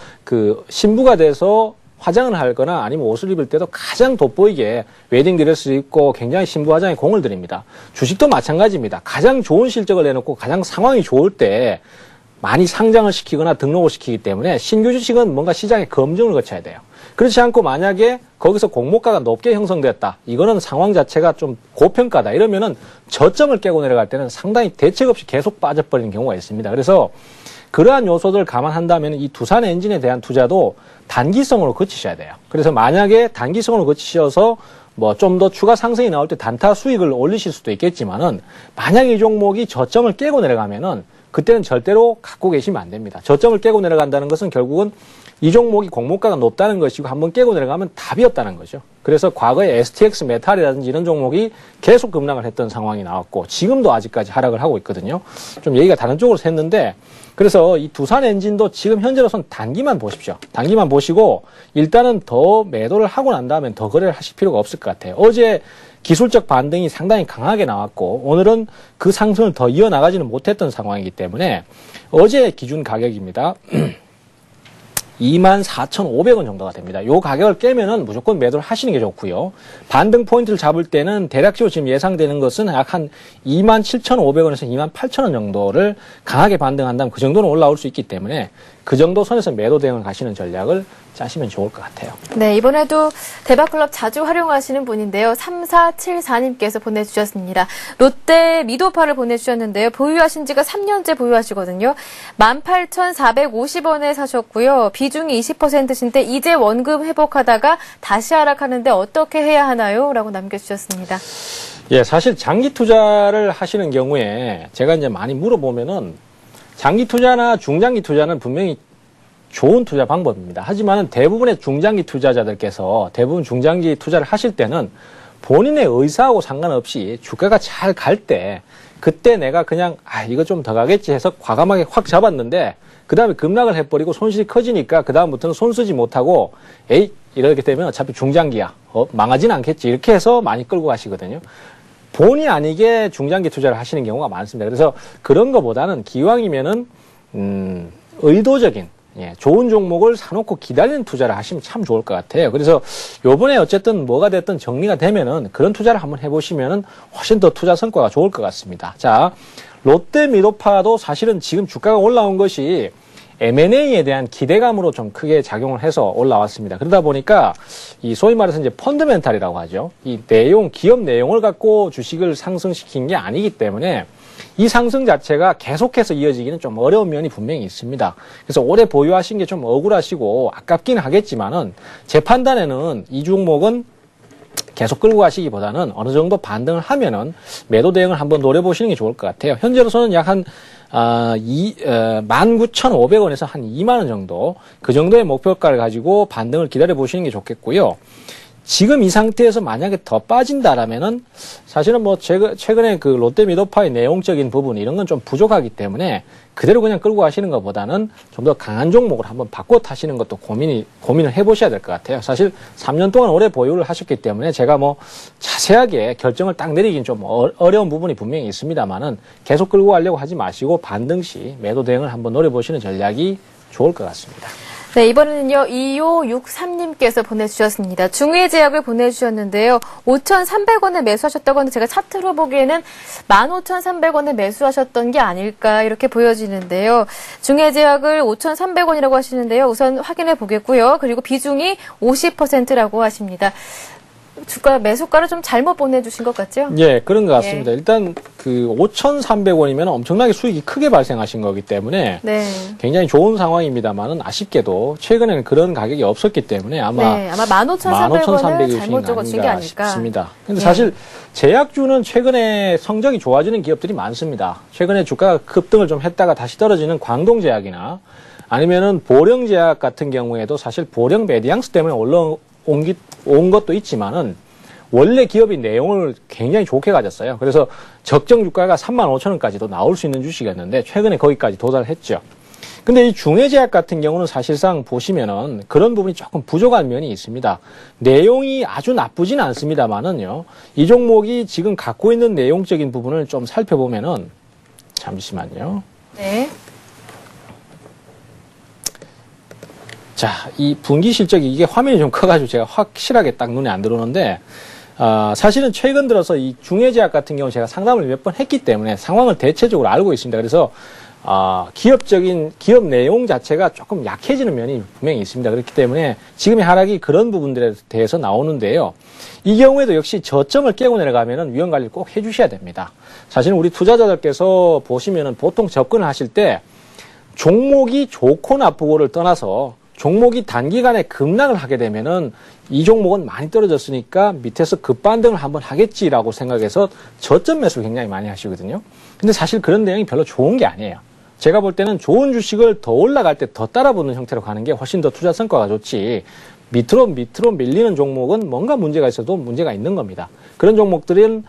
신부가 돼서 화장을 하거나 아니면 옷을 입을 때도 가장 돋보이게 웨딩드레스를 입고 굉장히 신부 화장에 공을 들입니다. 주식도 마찬가지입니다. 가장 좋은 실적을 내놓고 가장 상황이 좋을 때 많이 상장을 시키거나 등록을 시키기 때문에 신규 주식은 뭔가 시장의 검증을 거쳐야 돼요. 그렇지 않고 만약에 거기서 공모가가 높게 형성됐다. 이거는 상황 자체가 좀 고평가다. 이러면은 저점을 깨고 내려갈 때는 상당히 대책 없이 계속 빠져버리는 경우가 있습니다. 그래서 그러한 요소들을 감안한다면 이 두산 엔진에 대한 투자도 단기성으로 거치셔야 돼요. 그래서 만약에 단기성으로 거치셔서 뭐 좀 더 추가 상승이 나올 때 단타 수익을 올리실 수도 있겠지만은 만약 이 종목이 저점을 깨고 내려가면은 그때는 절대로 갖고 계시면 안 됩니다. 저점을 깨고 내려간다는 것은 결국은 이 종목이 공모가가 높다는 것이고 한번 깨고 내려가면 답이 없다는 거죠. 그래서 과거에 STX 메탈이라든지 이런 종목이 계속 급락을 했던 상황이 나왔고 지금도 아직까지 하락을 하고 있거든요. 좀 얘기가 다른 쪽으로 샜는데 그래서 이 두산 엔진도 지금 현재로선 단기만 보십시오. 단기만 보시고 일단은 더 매도를 하고 난 다음엔 더 거래를 하실 필요가 없을 것 같아요. 어제 기술적 반등이 상당히 강하게 나왔고 오늘은 그 상승을 더 이어나가지는 못했던 상황이기 때문에 어제 기준 가격입니다. 24,500원 정도가 됩니다. 이 가격을 깨면은 무조건 매도를 하시는 게 좋고요. 반등 포인트를 잡을 때는 대략적으로 지금 예상되는 것은 약 한 27,500원에서 28,000원 정도를 강하게 반등한다면 그 정도는 올라올 수 있기 때문에 그 정도 선에서 매도 대응을 가시는 전략을 짜시면 좋을 것 같아요. 네, 이번에도 대박클럽 자주 활용하시는 분인데요. 3474님께서 보내주셨습니다. 롯데 미도파를 보내주셨는데요. 보유하신 지가 3년째 보유하시거든요. 18,450원에 사셨고요. 비중이 20%신데 이제 원금 회복하다가 다시 하락하는데 어떻게 해야 하나요? 라고 남겨주셨습니다. 예, 사실 장기 투자를 하시는 경우에 제가 이제 많이 물어보면은 장기 투자나 중장기 투자는 분명히 좋은 투자 방법입니다. 하지만 대부분의 중장기 투자자들께서 대부분 중장기 투자를 하실 때는 본인의 의사하고 상관없이 주가가 잘 갈 때 그때 내가 그냥 이거 좀 더 가겠지 해서 과감하게 확 잡았는데 그 다음에 급락을 해버리고 손실이 커지니까 그 다음부터는 손 쓰지 못하고 이렇게 되면 어차피 중장기야. 망하진 않겠지. 이렇게 해서 많이 끌고 가시거든요. 본의 아니게 중장기 투자를 하시는 경우가 많습니다. 그래서 그런 것보다는 기왕이면은 의도적인 좋은 종목을 사놓고 기다리는 투자를 하시면 참 좋을 것 같아요. 그래서 요번에 어쨌든 뭐가 됐든 정리가 되면은 그런 투자를 한번 해보시면은 훨씬 더 투자 성과가 좋을 것 같습니다. 자, 롯데 미도파도 사실은 지금 주가가 올라온 것이 M&A에 대한 기대감으로 좀 크게 작용을 해서 올라왔습니다. 그러다 보니까 이 소위 말해서 이제 펀드멘탈이라고 하죠. 이 내용, 기업 내용을 갖고 주식을 상승시킨 게 아니기 때문에 이 상승 자체가 계속해서 이어지기는 좀 어려운 면이 분명히 있습니다. 그래서 오래 보유하신 게 좀 억울하시고 아깝긴 하겠지만은 제 판단에는 이 종목은 계속 끌고 가시기보다는 어느 정도 반등을 하면은 매도 대응을 한번 노려보시는 게 좋을 것 같아요. 현재로서는 약 한 19,500원에서 한 2만원 정도 그 정도의 목표가를 가지고 반등을 기다려 보시는 게 좋겠고요. 지금 이 상태에서 만약에 더 빠진다라면은 사실은 뭐 최근에 그 롯데 미도파의 내용적인 부분 이런 건 좀 부족하기 때문에 그대로 그냥 끌고 가시는 것보다는 좀 더 강한 종목을 한번 바꿔 타시는 것도 고민을 해보셔야 될 것 같아요. 사실 3년 동안 오래 보유를 하셨기 때문에 제가 뭐 자세하게 결정을 딱 내리긴 좀 어려운 부분이 분명히 있습니다만은 계속 끌고 가려고 하지 마시고 반등 시 매도 대응을 한번 노려보시는 전략이 좋을 것 같습니다. 네, 이번에는요, 2563님께서 보내주셨습니다. 중외제약을 보내주셨는데요. 5,300원에 매수하셨다고 하는데 제가 차트로 보기에는 15,300원에 매수하셨던 게 아닐까 이렇게 보여지는데요. 중외제약을 5,300원이라고 하시는데요. 우선 확인해 보겠고요. 그리고 비중이 50%라고 하십니다. 주가 매수가를 좀 잘못 보내주신 것 같죠? 예, 그런 것 같습니다. 일단 그 5,300원이면 엄청나게 수익이 크게 발생하신 거기 때문에 네. 굉장히 좋은 상황입니다만은 아쉽게도 최근에는 그런 가격이 없었기 때문에 아마 15,300원을 잘못 적어준 게 아닐까 싶습니다. 근데 사실 제약주는 최근에 성적이 좋아지는 기업들이 많습니다. 최근에 주가가 급등을 좀 했다가 다시 떨어지는 광동제약이나 아니면은 보령제약 같은 경우에도 사실 보령 메디앙스 때문에 온 것도 있지만은 원래 기업이 내용을 굉장히 좋게 가졌어요. 그래서 적정 주가가 35,000원까지도 나올 수 있는 주식이었는데 최근에 거기까지 도달했죠. 근데 이 중외제약 같은 경우는 사실상 보시면은 그런 부분이 조금 부족한 면이 있습니다. 내용이 아주 나쁘지는 않습니다만은요. 이 종목이 지금 갖고 있는 내용적인 부분을 좀 살펴보면은 잠시만요. 네. 자, 이 분기 실적이 이게 화면이 좀 커가지고 제가 확실하게 딱 눈에 안 들어오는데, 사실은 최근 들어서 이 중외제약 같은 경우 제가 상담을 몇 번 했기 때문에 상황을 대체적으로 알고 있습니다. 그래서, 기업 내용 자체가 조금 약해지는 면이 분명히 있습니다. 그렇기 때문에 지금의 하락이 그런 부분들에 대해서 나오는데요. 이 경우에도 역시 저점을 깨고 내려가면은 위험 관리를 꼭 해주셔야 됩니다. 사실은 우리 투자자들께서 보시면은 보통 접근을 하실 때 종목이 좋고 나쁘고를 떠나서 종목이 단기간에 급락을 하게 되면은 이 종목은 많이 떨어졌으니까 밑에서 급반등을 한번 하겠지라고 생각해서 저점 매수 굉장히 많이 하시거든요. 근데 사실 그런 내용이 별로 좋은 게 아니에요. 제가 볼 때는 좋은 주식을 더 올라갈 때 더 따라붙는 형태로 가는 게 훨씬 더 투자 성과가 좋지, 밑으로 밀리는 종목은 뭔가 문제가 있어도 문제가 있는 겁니다. 그런 종목들은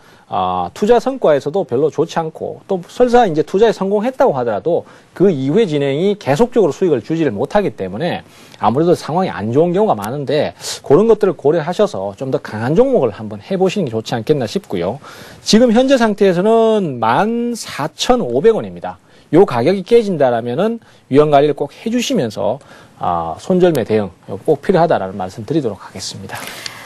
투자 성과에서도 별로 좋지 않고, 또 설사 이제 투자에 성공했다고 하더라도 그 이후의 진행이 계속적으로 수익을 주지를 못하기 때문에 아무래도 상황이 안 좋은 경우가 많은데, 그런 것들을 고려하셔서 좀 더 강한 종목을 한번 해보시는 게 좋지 않겠나 싶고요. 지금 현재 상태에서는 14,500원입니다. 요 가격이 깨진다라면은 위험 관리를 꼭 해주시면서 손절매 대응 꼭 필요하다라는 말씀 드리도록 하겠습니다.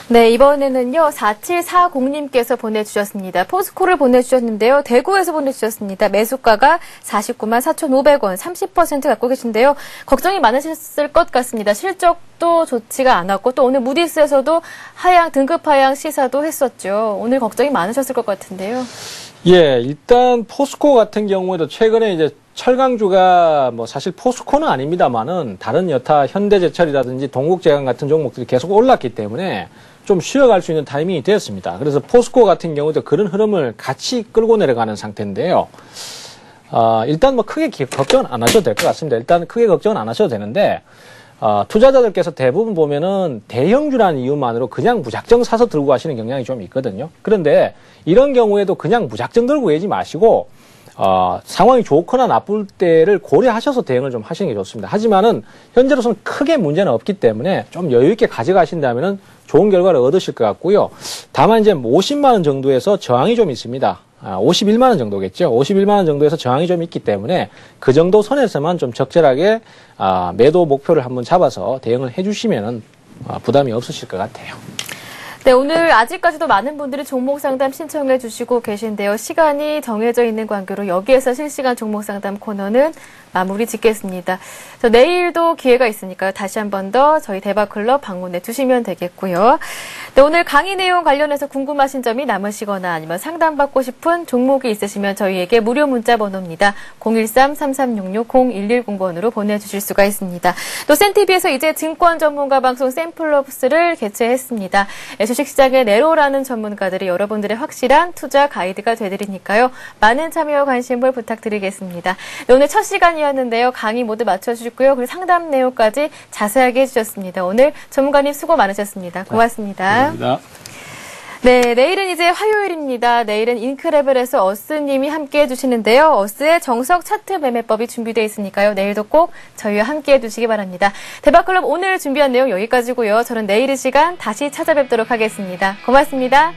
네, 이번에는요, 4740님께서 보내주셨습니다. 포스코를 보내주셨는데요. 대구에서 보내주셨습니다. 매수가가 49만 4,500원, 30% 갖고 계신데요. 걱정이 많으셨을 것 같습니다. 실적도 좋지가 않았고, 또 오늘 무디스에서도 등급 하향 시사도 했었죠. 오늘 걱정이 많으셨을 것 같은데요. 예, 일단 포스코 같은 경우에도 최근에 이제 철강주가 사실 포스코는 아닙니다만은 다른 여타 현대제철이라든지 동국제강 같은 종목들이 계속 올랐기 때문에 좀 쉬어갈 수 있는 타이밍이 되었습니다. 그래서 포스코 같은 경우도 그런 흐름을 같이 끌고 내려가는 상태인데요. 일단 크게 걱정은 안 하셔도 될 것 같습니다. 일단 크게 걱정은 안 하셔도 되는데, 투자자들께서 대부분 보면은 대형주라는 이유만으로 그냥 무작정 사서 들고 가시는 경향이 좀 있거든요. 그런데 이런 경우에도 그냥 무작정 들고 가지 마시고, 상황이 좋거나 나쁠 때를 고려하셔서 대응을 좀 하시는 게 좋습니다. 하지만은 현재로서는 크게 문제는 없기 때문에 좀 여유 있게 가져가신다면은 좋은 결과를 얻으실 것 같고요. 다만 이제 50만 원 정도에서 저항이 좀 있습니다. 51만 원 정도겠죠. 51만 원 정도에서 저항이 좀 있기 때문에 그 정도 선에서만 좀 적절하게 매도 목표를 한번 잡아서 대응을 해주시면은 부담이 없으실 것 같아요. 네, 오늘 아직까지도 많은 분들이 종목 상담 신청해 주시고 계신데요. 시간이 정해져 있는 관계로 여기에서 실시간 종목 상담 코너는 마무리 짓겠습니다. 내일도 기회가 있으니까요. 다시 한 번 더 저희 대박클럽 방문해 주시면 되겠고요. 네, 오늘 강의 내용 관련해서 궁금하신 점이 남으시거나 아니면 상담받고 싶은 종목이 있으시면 저희에게 무료 문자 번호입니다. 013-3366-0110번으로 보내주실 수가 있습니다. 또 센TV에서 이제 증권 전문가 방송 샘플러스를 개최했습니다. 주식시장의 네로라는 전문가들이 여러분들의 확실한 투자 가이드가 되드리니까요. 많은 참여와 관심을 부탁드리겠습니다. 네, 오늘 첫 시간이었는데요. 강의 모두 마쳐주셨고요. 그리고 상담 내용까지 자세하게 해주셨습니다. 오늘 전문가님 수고 많으셨습니다. 고맙습니다. 감사합니다. 네, 내일은 이제 화요일입니다. 내일은 인크레벨에서 어스님이 함께 해주시는데요. 어스의 정석 차트 매매법이 준비되어 있으니까요. 내일도 꼭 저희와 함께 해주시기 바랍니다. 대박클럽 오늘 준비한 내용 여기까지고요. 저는 내일 이 시간 다시 찾아뵙도록 하겠습니다. 고맙습니다.